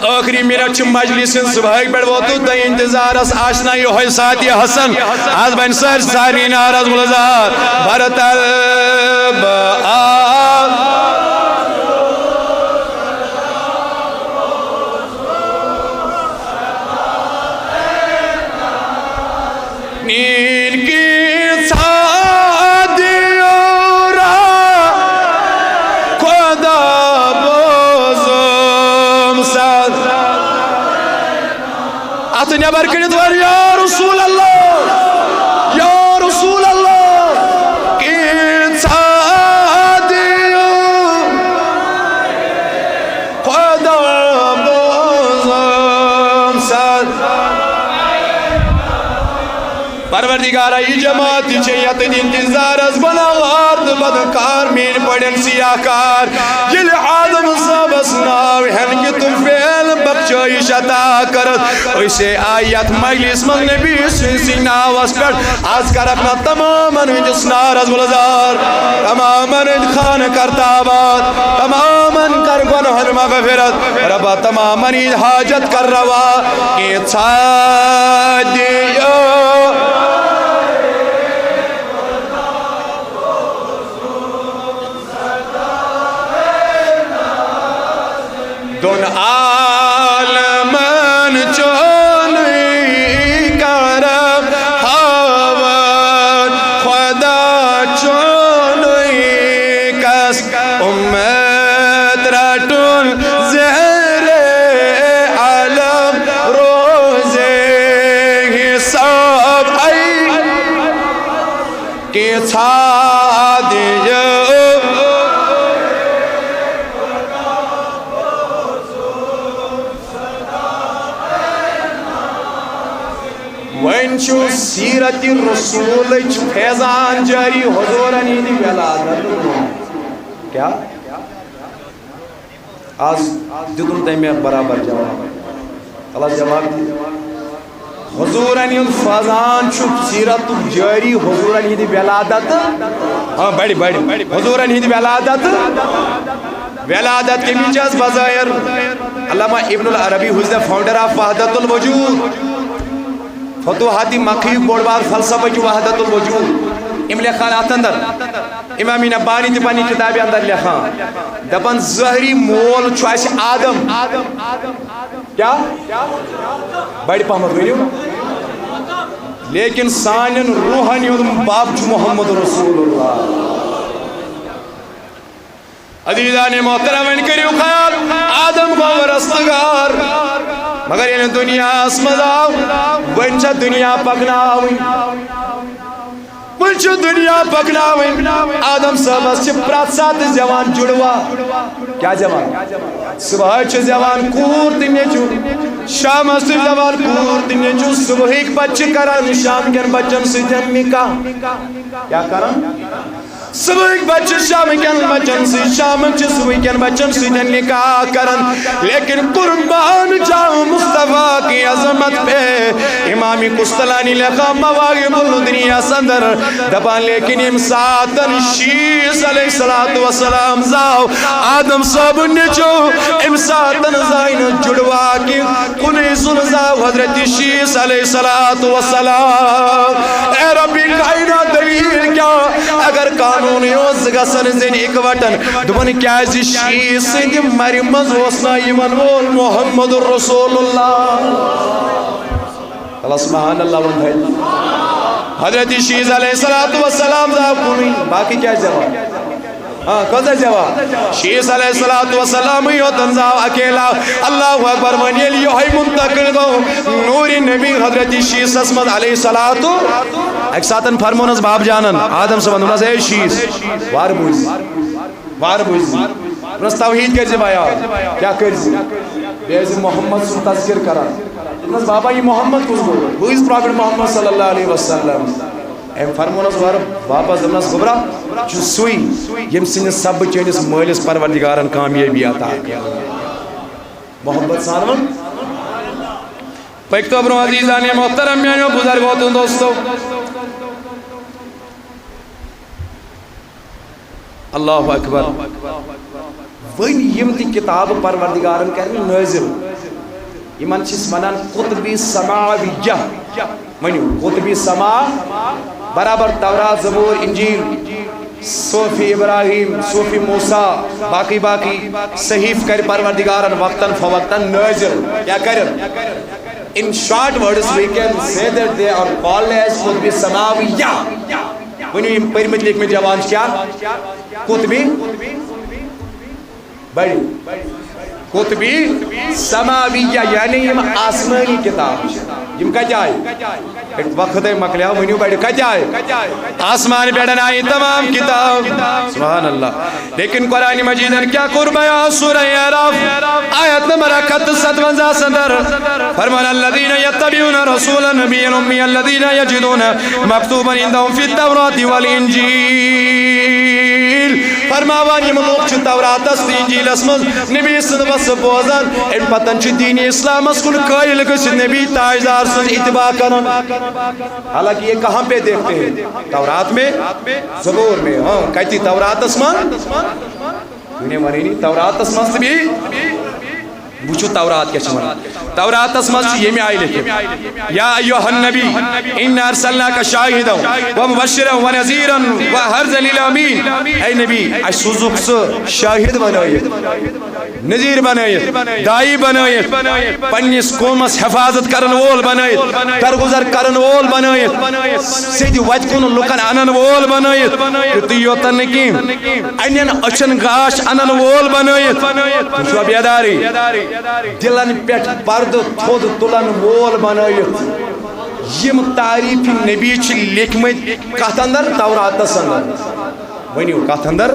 آخری منٹ چھ مجلس صبح پہ ووتو تو انتظار اس آشنا یہ ہوئی ساتھی حسن آز بن سر ساری ناراض ملزار برطلب نیل کی سادیو را خدا ات نبر کنت ور یا رسول اللہ یا رسول اللہ کی سادیو خدا بوزم ساد پروردگارہ یہ جماعت چیت انتظار از بناوارد بدکار مین پڑن سیاکار یل آدم صاحب اسناو ہنگی تو فیل بخشائش عطا کرت اسے آیت مجلس من نبی سنسی ناوس پر آز کر اپنا تماما جس نارز گلزار تماما خان کرتا آباد تماما کر گنہر مغفرت ربا تماما حاجت کر روا کہ صادیو دون عالمن چونی کرم حوان خدا چونی کس امت رٹون زہر علم روز حساب ای کی صادیو وینچو سیرت رسول فیضان جاری حضور نیدی ولادت کیا آج دیدن تیمی برابر جواب اللہ جواب دی حضورن ہند فضان سیرت جاری حضورن ہند ولادت ہاں بڑی بڑی حضورن ہند ولادت کے میچ بظاہر علامہ ابن العربی who is the founder of وحدت الوجود فتوحاتی مکھی بوڑ بار فلسفہ کی وحدت الوجود ام لکھان ات اندر امام نبانی تہ پنہ کتاب اندر لکھان دپان ظاہری مول چھ آدم کیا بڑی پہمت ورنو لیکن سانن روحانی باپ محمد رسول اللہ عزیزان محترم ان کریو خیال آدم کو رستگار مگر یہ دنیا اسمد آو ونچہ دنیا پکناوی ونچہ دنیا پکناوی آدم صاحب سے پرات ساتھ جوان جڑوا کیا جوان صبح چھ جوان کور تینے چو شام سے جوان کور تینے چو صبح ایک بچے کرن شام کن بچن سے جن نکاح کیا کرن صبح ایک بچے شام کن بچن سے شام چھ صبح کن بچن سے جن نکاح کرن لیکن قربان جاؤ مصطفیٰ کی عظمت پہ امامی قسطلانی لکھا مواغب الدنیا سندر دبان لیکن امساتن شیس علیہ السلام زاو آدم صاحب نچو امساتن زائن جڑوا کی کنی زاو حضرت شیس علیہ السلام اے ربی کائنہ دلیل کیا اگر قانونی اوز گسن زین ایک وطن دبن کیا جی شیس سنگ مرمز وسنا ایمان وول محمد رسول اللہ اللہ سبحان اللہ وندھائی حضرت شیز علیہ السلام صاحب کنی باقی کیا جواب ہاں کذا جواب شیز علیہ السلام یوتن صاحب اکیلا اللہ اکبر منیل یوہی منتقل گو نور نبی حضرت شیز اسمد علیہ السلام ایک ساتن فرمونس باب جانن آدم سے بندونس اے شیز وار بوز رس توحید کرزی بایا کیا کرزی بیزی محمد سن تذکر کرا رس بابا یہ محمد کس گو who is prophet محمد صلی اللہ علیہ وسلم ایم فرمونس وار بابا زمنس خبرہ چو سوئی یم سن سب چینس مالس پروردگارن کامیابی عطا محمد سانون پکتو برو عزیزان محترم میانیو بزرگوتن دوستو اللہ اکبر ون یم تی کتاب پروردگارن کرن نازل یمن چھس ونان قطبی سماویہ ونیو قطبی سما برابر تورات زبور انجیل صوفی ابراہیم صوفی موسیٰ باقی صحیف کر پروردگارن وقتاً فوقتاً نازل کیا کرن in short words we can say that they are called as قطبی سماویہ ونیو یم پرمت لکھ میں جوان کیا قطبی بڑی قطبی سماویہ یعنی یم آسمانی کتاب یم کا جائے ایک وقت مکلیا ونیو بڑی کا جائے آسمان بیڑن آئی تمام کتاب سبحان اللہ لیکن قرآن مجیدن کیا قربیا سورہ اعراف آیت نمبر 57 صدر فرمان الذین یتبعون رسول النبی الامی الذین یجدون مکتوبا عندهم فی التوراۃ والانجیل فرماوان یم لوگ چھ تورات است انجیل اسمز نبی سن بس بوزان ان پتن چھ دین اسلام اس کن قائل گس نبی تاجدار سن اتباع کرن حالانکہ یہ کہاں پہ دیکھتے ہیں تورات میں زبور میں ہاں کہتی تورات اسمان انہیں مرینی تورات اسمان سے بھی بوچھو تورات کیا چھوڑا تورات اسمان سے یہ میں آئی لکھے یا ایوہ النبی انا ارسلناک شاہدا ومبشرا ونذیرا وحرزا للامین اے نبی اے سوزک سے شاہد بنائیت نذیر بنائیت دائی بنائیت پنیس قومس حفاظت کرن وول بنائیت درگزر کرن وول بنائیت سیدی وجہ کن لکن انن وول بنائیت کتی یوتن نکیم انین اچن گاش انن وول بنائیت تشو بیداری دلن پیٹ پرد تھود تلن وول بنائیت یم تعریف نبی چھ لکھمت کت اندر تورات اندر ونیو کت اندر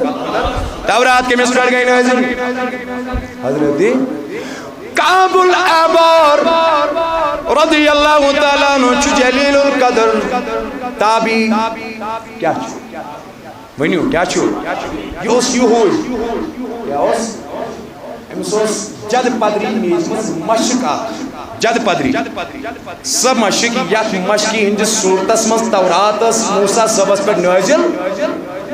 تورات کے مصر گئی نازل حضرت کعب الاحبار رضی اللہ تعالیٰ عنہ چھ جلیل القدر تابی کیا چھو ونیو کیا چھو یہ اس یہود کیا اس امسوس جد پدری نیز مشکا جد پدری سب مشق یت مشقی ہندس صورتس مز توراتس موسیٰ صبس پہ نازل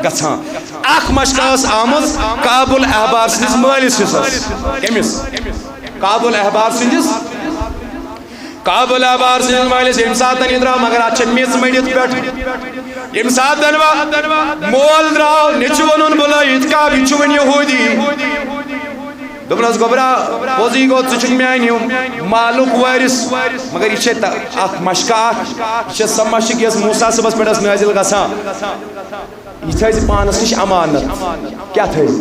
گژھان اخ مشق آمز کعب الاحبار سندس مالس حصس کمس کعب الاحبار سندس کعب الاحبار سندس مالس یم سات درا مگر ات میژ مڑت پہ یم سات مول درو نیچو ون بلائت کعب یہ ون یہودی دس گوبرا پوزی گو ٹھیک میانو مالک وارث مگر یہ مشقہ یہ سا مشق یس موسیٰ صبس پہ نازل گژھان یہ تھز پانس نش امانت کیا تھز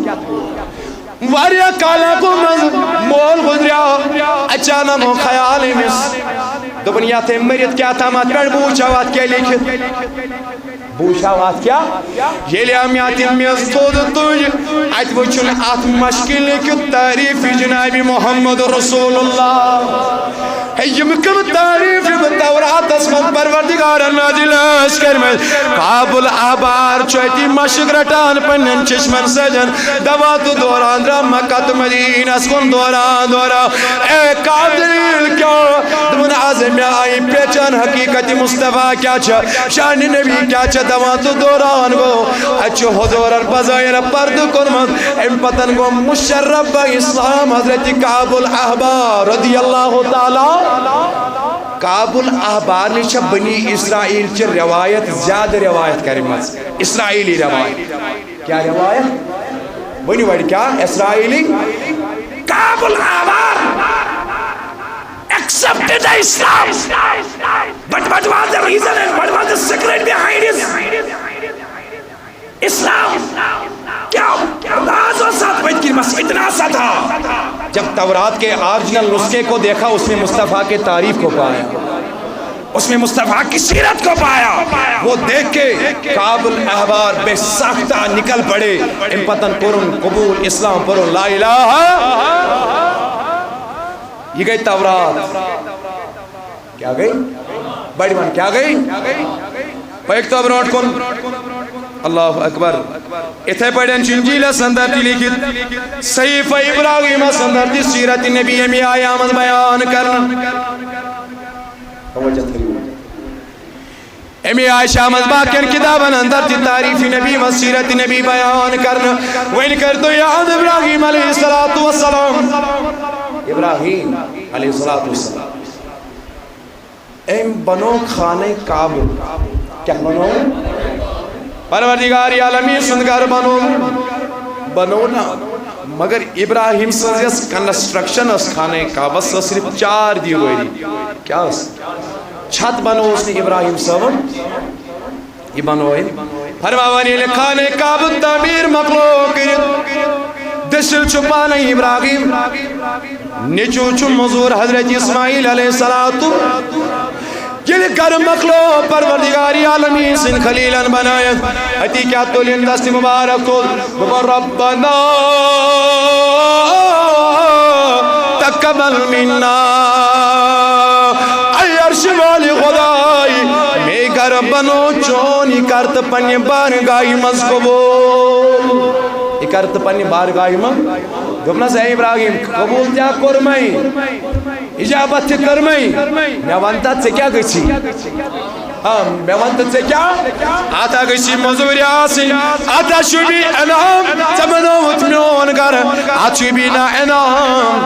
واریاہ کالا کو مول گزریو اچانک خیال امس دپن یا تھے مرت کیا تھا مت پہ بوچھا وات کیا لکھت بوچھا وات کیا یلی ہم یاتم میز تھود تج ات وچھن ات مشکل لکھت تعریف جناب محمد رسول اللہ یم کم تعریف تورات من پروردگار نازل کرمت کعب الاحبار چوتی مشق رٹان پنن چشمن سجن دوات دوران درا مکہ تو مدینہ کن دوران اے قادر کیا دمن اعظم آئی پہچان حقیقت مصطفیٰ کیا شان نبی کیا دوات دوران گو اچھو حضورن بظاہر پرد کرمت ام پتن گو مشرف اسلام حضرت کعب الاحبار رضی اللہ تعالی کعب الاحبار نے بنی اسرائیل چی روایت زیادہ روایت کرمت اسرائیلی روایت کیا روایت بنی وڑی کیا اسرائیلی کعب الاحبار accepted Islam, but what was the reason and what was the secret behind his Islam? کیا انداز و ساتھ بیت کی بس اتنا سا تھا جب تورات کے آرجنل نسخے کو دیکھا اس میں مصطفیٰ کے تعریف کو پایا اس میں مصطفیٰ کی سیرت کو پایا وہ دیکھ کے کعب الاحبار بے ساختہ نکل پڑے ام پتن پرن قبول اسلام پرن لا الہ یہ گئی تورات کیا گئی بڑی من کیا گئی ایک تو برونٹ کن اللہ اکبر اتھے پڑھن انجیل سندر تی لکھت صحیفہ ابراہیم سندر تی سیرت نبی امی آیا من بیان کرنا امی عائشہ مذباکن کتابن اندر تی تعریف نبی و سیرت نبی بیان کرنا وین کر تو یاد ابراہیم علیہ السلام ابراہیم علیہ السلام ایم بنو خانہ کعب کیا بنو پروردگار عالمی سندگار بنو نا مگر ابراہیم سنزیس کنسٹرکشن اس خانہ کعب صرف 4 دی ہوئی کیا اس چھت بنو اس نے ابراہیم صاحب یہ بنوئے فرماوانی خانہ کعب تعمیر مخلوق دشل چھپانا ابراہیم نیچو چم مزور حضرت اسماعیل علیہ السلام یہ کر مخلو پروردگاری عالمین سن خلیلن بنایت حتی کیا تولین دست مبارک تو ربنا تقبل منا ای عرش والی خدای میں گر بنو چونی کرت پنی بارگاہی مز قبول کرت پنی بارگاہی مز دبنا سے ابراہیم قبول کیا کرمائی اجابت کرمائی میں وانتا سے کیا گئی میں وانتا سے کیا آتا گئی مزوری آسی آتا شبی انام تمنو اتمیون گر آتا شبی نا انام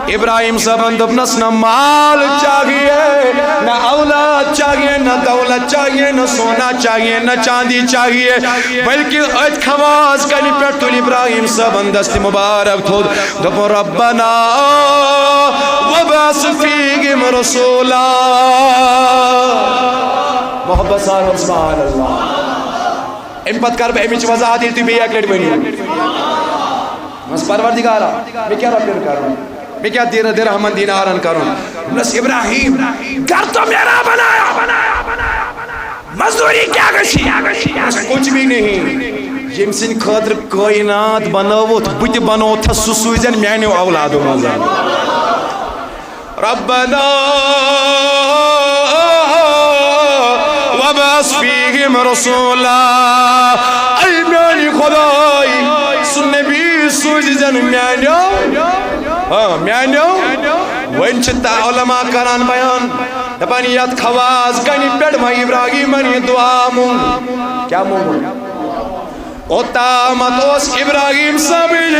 ابراہیم صاحب دبنس نہ مال چاہیے نہ اولاد چاہیے نہ دولت چاہیے نہ سونا چاہیے نہ چاندی چاہیے بلکہ ات خواز کنی پر تول ابراہیم صاحب دست مبارک تھو دب ربنا وبعث فیہم رسولا محبت صاحب سبحان اللہ امپت کر بے امیچ وضاحت دیتی بھی ایک لڑ بنی بس پروردگارا میں کیا رب کروں میں کیا درہمن دینارن کروں بس ابراہیم گھر تو میرا بنایا مزدوری کیا گشی کچھ بھی نہیں یم سن خاطر کائنات بنوت بت بنو تھا سوزن میانو اولادو مزا ربنا وبعث فیہم رسولا ای میانی خدای سن نبی سوزن میانو ون علماء کران بیان دپان یت خواز کنی پیڑ ما ابراہیمن یہ دعا مونگ کیا مونگ اوتامت اس ابراہیم سبیل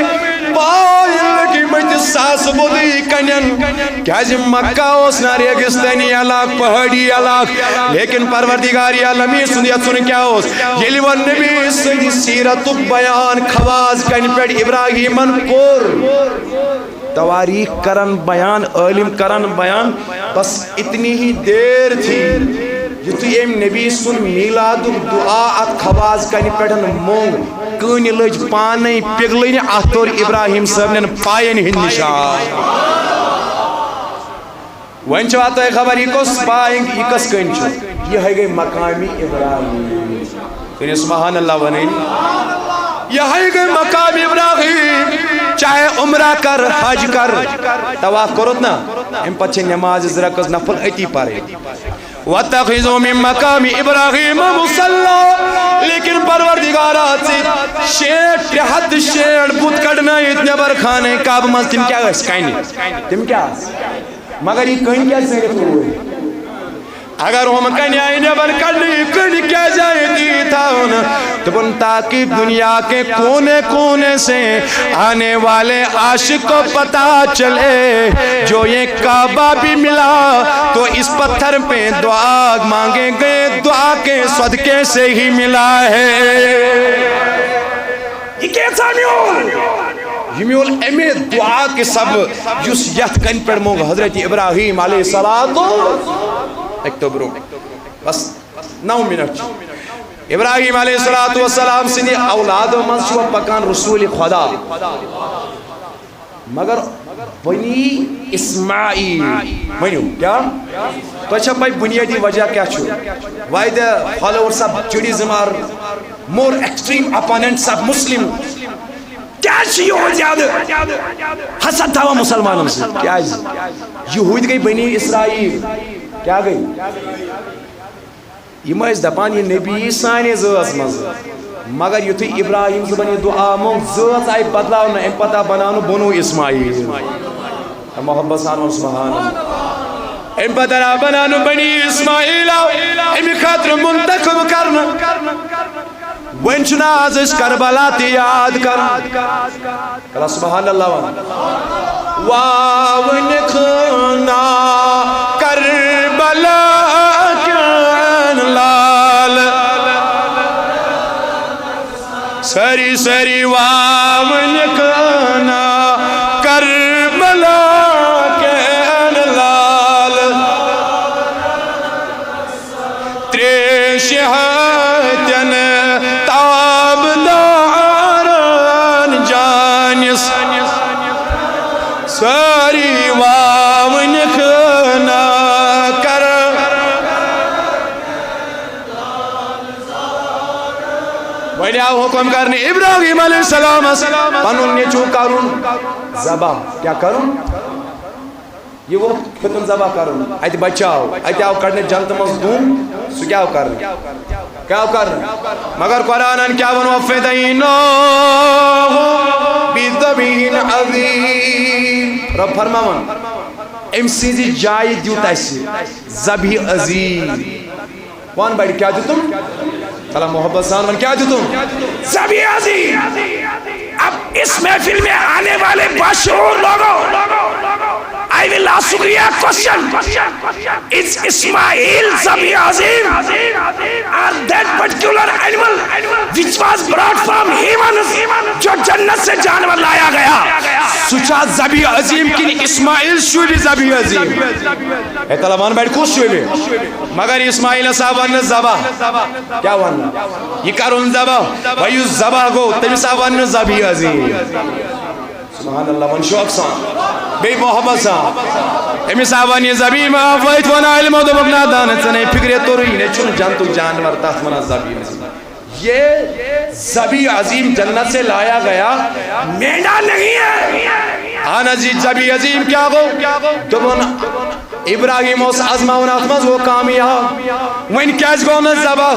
پائل کی مجھ ساس بودی کنین کیازی مکہ اس نا ریگستانی علاق پہاڑی علاق لیکن پروردگاری عالمی سنیت سن کیا اس یلی ون نبی سنی سیرت بیان خواز کنی پیڑ ابراہیمن کور تواریخ کرن بیان علم کرن بیان بس اتنی ہی دیر تھی یتھے ایم نبی سن میلاد دعا ات خواز کنی پیڑن مونگ کانی لج پانے پگلین اتور ابراہیم صاحب نے پائن ہند نشان ون چوات خبر یہ کس پائیں یہ کس کن یہ ہے گئی مقامی ابراہیم کہیں سبحان اللہ ونین یہ ہے گئی مقامی ابراہیم چاہے عمرہ کر حج کر طواف کرت نا ام پچھے نماز زرکز نفل اتی پارے وَاتَّخِذُوا مِن مَقَامِ إِبْرَاهِيمَ مُصَلَّى لیکن پروردگارات سے شیٹ تحت شیٹ بوت کڑنا اتنے بر کھانے کعب مز تم کیا گئے کہیں تم کیا مگر یہ کہیں کیا سے ہوئے اگر ہم کہیں آئین بر کڑنی کہیں کیا جائے دی تھا تو ان تاکہ دنیا کے کونے کونے سے آنے والے عاشق کو پتا چلے جو یہ کعبہ بھی ملا تو اس پتھر پہ دعا مانگے گئے دعا کے صدقے سے ہی ملا ہے یہ کیسا میول یہ میول امی دعا کے سب جس یت کن پر مونگ حضرت ابراہیم علیہ السلام اکتوبروں بس 9 منٹ ابراہیم علیہ السلام سنی اولاد و منصوب پکان رسول خدا مگر بنی اسماعیل منیو کیا تو اچھا بھائی بنیادی وجہ کیا چھو why the followers of Judaism are more extreme opponents of Muslim کیا چیئے ہو زیادہ حسد تھا وہ مسلمانوں سے کیا یہود گئی بنی اسرائیل کیا گئی یہ مجھ دپان یہ نبی سانے زوز مز مگر یہ تھی ابراہیم زبانی دعا مونگ زوز آئی بدلاؤ نا ام پتہ بنانو بنو اسماعیل محبت سانو سبحان اللہ ام پتہ بنانو بنی اسماعیل امی خاطر منتخب کرنا ونچنا عزیز کربلا تی یاد کر سبحان اللہ واونکھنا کربلا کن لال سری سری واونکھنا کربلا کن لال تریشہتن تاب دارن جانس ساری واونکھنا کر ویڈیا حکم کرنے ابراہیم علیہ السلام پنون نیچو کرون زبا کیا کرون یہ وہ ختم زبا کرون ایت بچاؤ ایت آو کرنے جنت مزدون سو کیا ہو کرنے کیا ہو کرنے مگر قرآن کیا ون وفدینو بیدبین عظیم رب فرماون ام سیزی جائی دیوتا اسی زبی عظیم وان بڑی کیا دیتم کلام محبت سانون کیا دیتم زبی عظیم اب اس محفل میں آنے والے باشعور لوگوں I will ask you a question. Is Ismail Zabi Azim or that particular animal which was brought from heaven جو جنت سے جانور لایا گیا سچا زبی عظیم کی اسماعیل شوی زبی عظیم اے طلبان بیٹھ خوش شوی مگر اسماعیل صاحب ون زبا کیا ون یہ کرون زبا ویو زبا گو تمی صاحب ون زبی عظیم سبحان اللہ من شوق سان بے محبت سان امی صاحبان یہ زبی میں آفائت ونا علم و دبگنا دانت سنے فکر توری نے چون جانتو جانور تحت منا زبی یہ زبی عظیم جنت سے لایا گیا میڈا نہیں ہے آنا جی زبی عظیم کیا گو دبن ابراہیم اس ازماؤن اتمز وہ کامیاب وین کیج گو میں زبا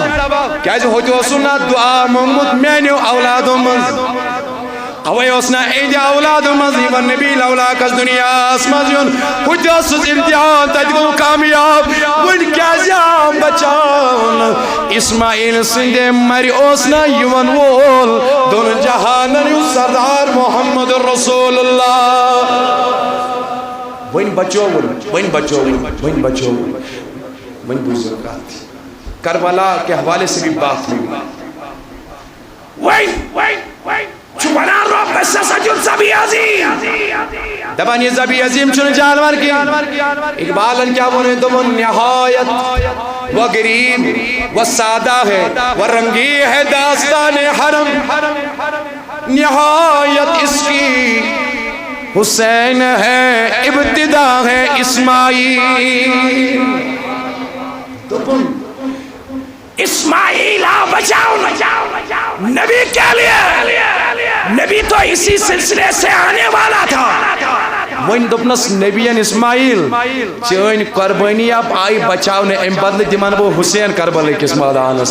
کیج ہوتی ہو سننا دعا محمد مینیو اولادوں منز اوے اسنا ایدی اولاد مزیب النبی لولا کس دنیا اسمزیون حجاس امتحان تجگو کامیاب ون کیا جام بچان اسماعیل سندے مری اسنا یون وول دون جہانن سردار محمد رسول اللہ ون بچو بزرگات کربلا کے حوالے سے بھی بات ہوئی چپنا رو بس سجن زبی عظیم دبان یہ زبی عظیم چون جانور کی اقبالن کیا بنے دمون نہایت و غریب و سادہ ہے و رنگی ہے داستان حرم نہایت اس کی حسین ہے ابتدا ہے اسماعیل اسماعیل بچاؤ نبی کیا لیے نبی تو اسی سلسلے سے آنے والا تھا وین دپنس نبیین اسماعیل چین قربانی اب آئی بچاؤ نے ام بدل دیمان وہ حسین کربل کس میدان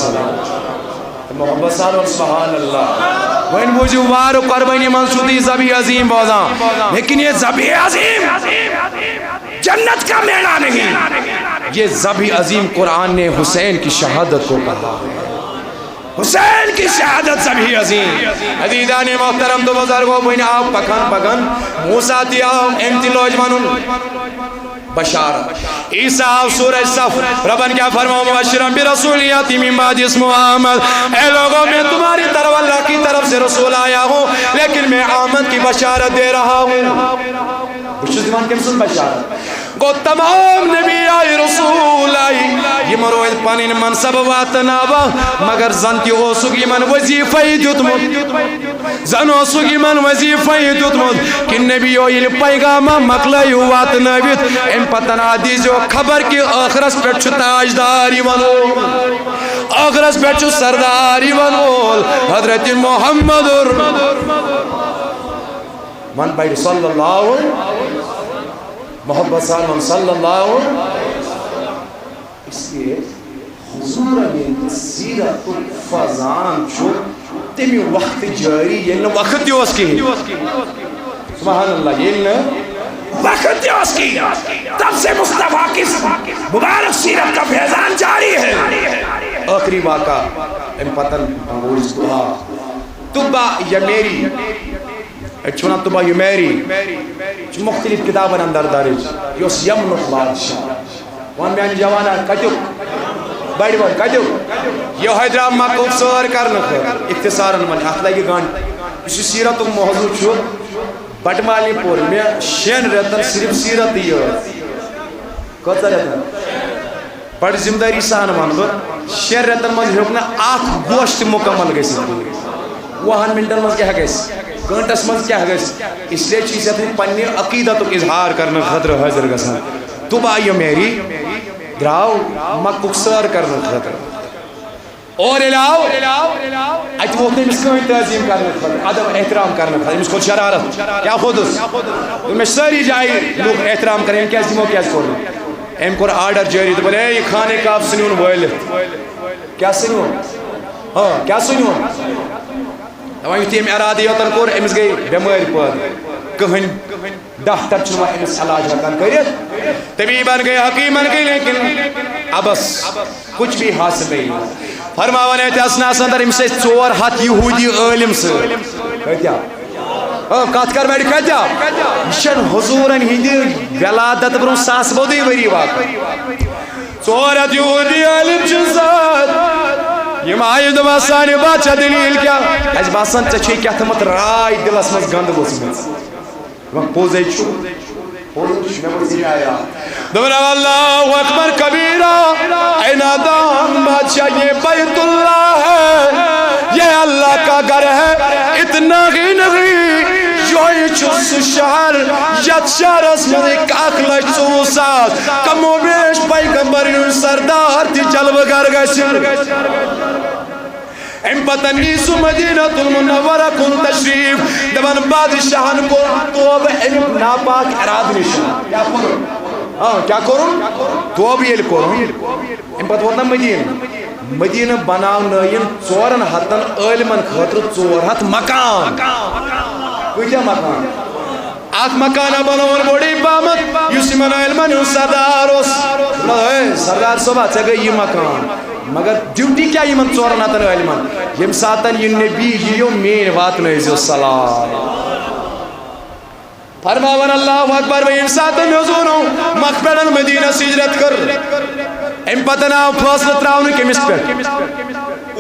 محبت سال سبحان اللہ وین بوجھو وارو قربانی منصودی زبی عظیم بازاں لیکن یہ زبی عظیم جنت کا میڑا نہیں یہ زبی عظیم قرآن نے حسین کی شہادت کو کہا حسین کی شہادت زبی عظیم عزیزان محترم دو بزرگوں بین آپ پکن موسیٰ دیا امتی لوجمانون بشارت عیسیٰ سورہ صف ربن کیا فرماؤ مبشرم برسولیاتی من بعد اسمو آمد اے لوگوں میں تمہاری طرف اللہ کی طرف سے رسول آیا ہوں لیکن میں آمد کی بشارت دے رہا ہوں بشت دیوان کم سن بشارت گو تمام نبی آئی رسول آئی یہ مروید پانین منصب واتنابا مگر زنتی اوسوگی من وظیفہی دیتمود زن اوسوگی من وظیفہی دیتمود کہ نبی آئی پیغاما مقلعی واتنابیت ام پتن حدیث جو خبر کی آخرس پر چھو تاجداری ونول آخرس پر چھو سرداری ونول حضرت محمد من بیر صلی اللہ محبت سالم صلی اللہ اس لیے حضور علیہ سیرت الفضان چھو تیمی وقت جاری یہ وقت دیوز کی سبحان اللہ یہ وقت دیوز کی تب سے مصطفیٰ کی مبارک سیرت کا فیضان جاری ہے آخری واقع ام پتن انگوز دعا تبا یمیری چھونا تبا یمیری چھ مختلف کتابن اندر دارج یوس یمنک بادشاہ وان بیان جوانا کتیوک بڑی بڑی کتیوک یہ حیدرام مکوب سور کرنک اختصارن من اخلاقی گانٹ اسی سیرت موضوع چھو بٹمالی پور میں شین رہتن صرف سیرت یہ کتا رہتن بڑی زمداری سان مانگو شین رہتن من ہیوکنا آخ گوشت مکمل گئی سی وہاں منٹن من کیا گئی گھنٹس من کیا گئی اس لیے چیزیں تھی پنی عقیدت اظہار کرنا خطر حضر گسان تو با یہ میری دراؤ مکوکسار کرنا خطر اور علاو اچھ وہ اپنے مسکویں تعظیم کرنا خطر ادب احترام کرنا خطر اس کو شرارت کیا خود اس میں ساری جائی لوگ احترام کریں کیا زمو کیا سکورنا ایم کور آرڈر جاری تو بلے یہ کھانے کا آپ سنون ویلت کیا سنون ہاں کیا سنون وہیں تیم ارادی ہوتن کور امس گئی بیماری پاد کہیں ڈاکٹر چھنوا امس علاج ہکن کریت طبیبان گئی حکیمان گئی لیکن ابس کچھ بھی حاصل نہیں فرماوانے تھے اسنا سندر امس 400 یہودی علم سے کہتیا کات کر بیٹھ کہتیا شن حضورن ہندی ولادت برون ساس بودی وری واقع 400 یہودی علم چنزاد یہ مائی دو باسانی باچا دلیل کیا ایس باسان چچے کیا تھمت رائی دل اسمس گند بسمت وقت پوزے چھو پوزے چھو میں بزیر آیا دورا اللہ اکبر کبیرہ اے نادان باچا یہ بیت اللہ ہے یہ اللہ کا گھر ہے اتنا ہی نہیں جوئی چوس شہر یت شہرس میں ایک اخلچ سوسات کمو بیش پیغمبر سردار تھی جلو گر گشن ام پتنی سو مدینہ المنورہ کن تشریف دبن بادشاہن کو توب ام ناپاک اراد نشان کیا کرو کیا کرو توب یہ کرو ام پت وطن مدینہ بناو نائن 400 علمن خطر 400 مکان کۭتیاہ مکان اکھ مکانہ بنوون بوڑی پامت یُس یِمن علمن ہُنٛد سردار اوس سردار صٲبا ژےٚ گٔے یہِ مکان مگر ڈیوٹی کیا یِمن 400 علمن ییٚمہِ ساتن یہِ نبی یِیو میٛٲنۍ واتنٲیزیو سلام فرماون اللہ اکبر وۄنۍ ییٚمہِ ساتن مےٚ زونو مکھ پٮ۪ٹھ مدینس ہجرت کٔر امہِ پتن آو فٲصلہٕ ترٛاونہٕ کٔمِس پٮ۪ٹھ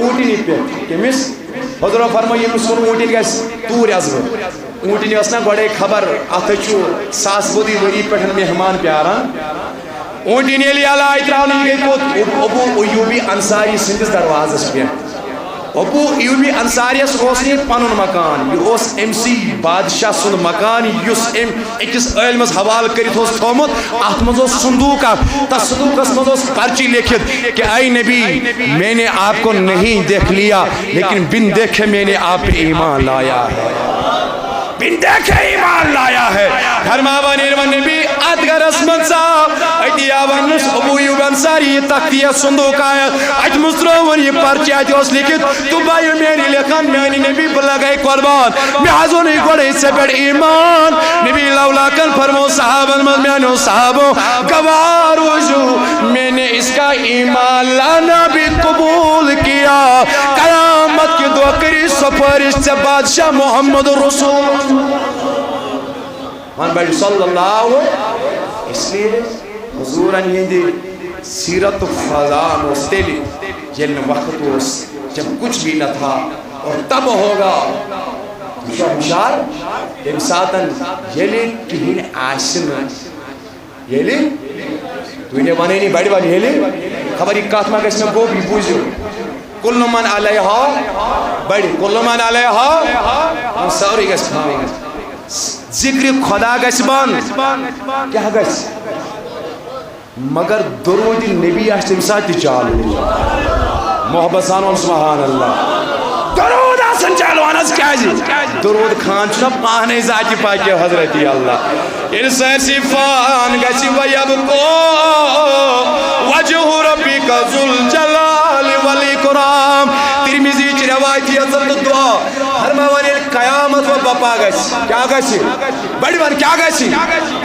اوٗنٹنی پٮ۪ٹھ کٔمِس حضرو فرمٲے ییٚمِس ووٚن اوٗنٹِنۍ گژھِ توٗرۍ اَزبہٕ اوٗنٹنۍ ٲس نا گۄڈے خبر اتھ چھُ ساس بوٚدُے ؤری پٮ۪ٹھ مہمان پیاران اونٹین ییٚلہِ علاج ترٛاونہٕ یہِ گٔے کوٚت ابو ایوبی انصاری سٕنٛدِس دروازس پٮ۪ٹھ ابو ایوبی انصاریس اوس نہٕ یہِ پنُن مکان یہِ اوس أمسٕے بادشاہ سُنٛد مکان یُس أمۍ أکِس عٲلمس حوالہٕ کٔرِتھ اوس تھوٚومُت اتھ منٛز اوس صندوق اکھ تتھ صندوقس منٛز اوس پرچی لیکھِتھ کہ اے نبی میں نے آپ کو نہیں دیکھ لیا لیکن بن دیکھے میں نے آپ پہ ایمان لایا ہے بن دیکھے ایمان لایا ہے فرماون نبی ات گرس منٛز ژاو اتی آو وننس ابو ایوب انصاری یہ تختی صندوق آیت ات منٛز ترٛووُن یہِ پرچہِ اتہِ اوس لیکھِتھ تو بایو میٛانہِ لیکھان میٛانہِ نبی بہٕ لگے قۄربان مےٚ حظ اوٚنُے گۄڈے ژےٚ پٮ۪ٹھ ایمان نبی لولاکن فرمو صحابن منٛز میٛانیو صحابو گواہ روٗزِو میں نے اس کا ایمان لانا بھی قبول کیا قیامت کی دعا کری سفارش ژےٚ بادشاہ محمد رسول ون بڑی صلی اللہ اس لیے حضورن ہندی سیرت فضان اس تیلی جن وقت اس جب کچھ بھی نہ تھا اور تب ہوگا ہوشیار یم ساتن یلی کہین آسن یلی تُہۍ ونے نی بڑی ون یلی خبر یہ کتھ ما گژھِ مےٚ گوٚب یہِ بوٗزِو کُلُ من علیہا بڑی کُلُ من علیہا سورُے گژھِ پھاوٕنۍ ذکر خدا گژھِ بنٛد کیٛاہ گژھِ مگر درود نبی آسہِ تمہِ ساتہٕ تہِ چالوٗ محبت سان وَن سبحان اللہ درود آسن چالوٗ اہن حظ کیٛازِ درود خان چھُنہ پانے ذاتہِ پاکہِ حضرتِ اللہ ییٚلہِ سٲرسٕے فان گژھِ وَیَبْقَى وَجْهُ رَبِّكَ ذُو الْجَلَالِ وَالْإِكْرَامِ ترمذی چہِ روایتی اثر تہٕ دعا فرماوان ییٚلہِ قیامت و بپا گژھِ کیٛاہ گژھِ بڑِ ون کیٛاہ گژھِ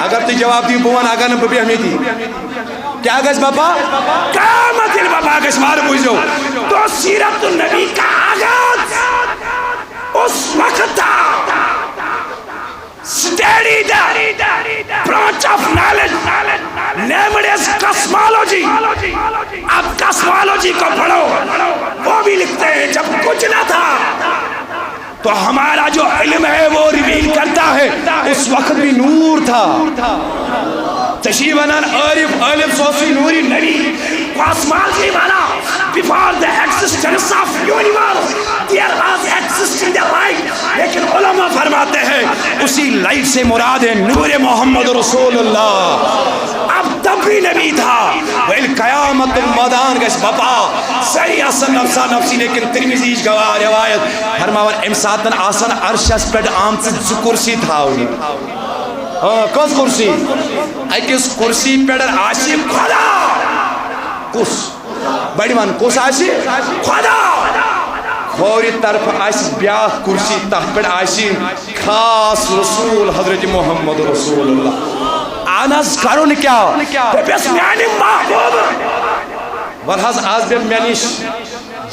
اگر تُہۍ جواب دِیِو بہٕ ونہٕ اگر نہٕ بہٕ بیٚہمہٕ ییٚتی کیا گژھِ بپا قیامت ییٚلہِ بپا گژھِ وارٕ بوٗزِو تو سیرت النبی کا آغاز اس وقت تھا study the branch of knowledge named as cosmology اب cosmology کو پڑھو وہ بھی لکھتے ہیں جب کچھ نہ تھا تو ہمارا جو علم ہے وہ ریویل کرتا ہے اس وقت بھی نور تھا تشریح ونان عارف عالم صوفی نوری نبی cosmology والا before the existence of universe there was existing the light لیکن علماء فرماتے ہیں اسی لائٹ سے مراد ہے نور محمد رسول اللہ اب تب بھی نبی تھا ویل قیامت المدان گژھِ بپا صحیح اصل نفسا نفسی لیکن ترمذی گواہ روایت فرماون امہِ ساتن آسن عرشس پٮ۪ٹھ آمژٕ 2 کُرسی تھاونہٕ کۄس کُرسی أکِس کُرسی پٮ۪ٹھ آسہِ خدا کُس بڑِ ون کُس آسہِ خدا کھورِ طرفہٕ آسہِ بیٛاکھ کُرسی تتھ پٮ۪ٹھ آسہِ خاص رسول حضرت محمد رسول اللہ اہن حظ کرُن کیٛاہ دٔپِس میانہِ محبوٗب وَل حظ آز بیٚہہ مےٚ نِش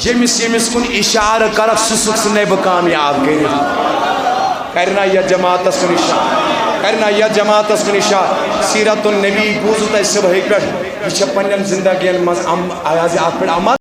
ییٚمِس کُن اِشارٕ کرکھ سُہ ژھٕنَے بہٕ کامیاب کٔرِتھ کرِ نا یتھ جماعتس کُن اِشارٕ کرِ نا یتھ جماعتس کُن اِشارٕ سیرت النبی بوٗزوٕ تۄہہِ صُبحٲے پٮ۪ٹھ یہِ چھےٚ پننٮ۪ن زندگین منٛز اَتھ پٮ۪ٹھ عمل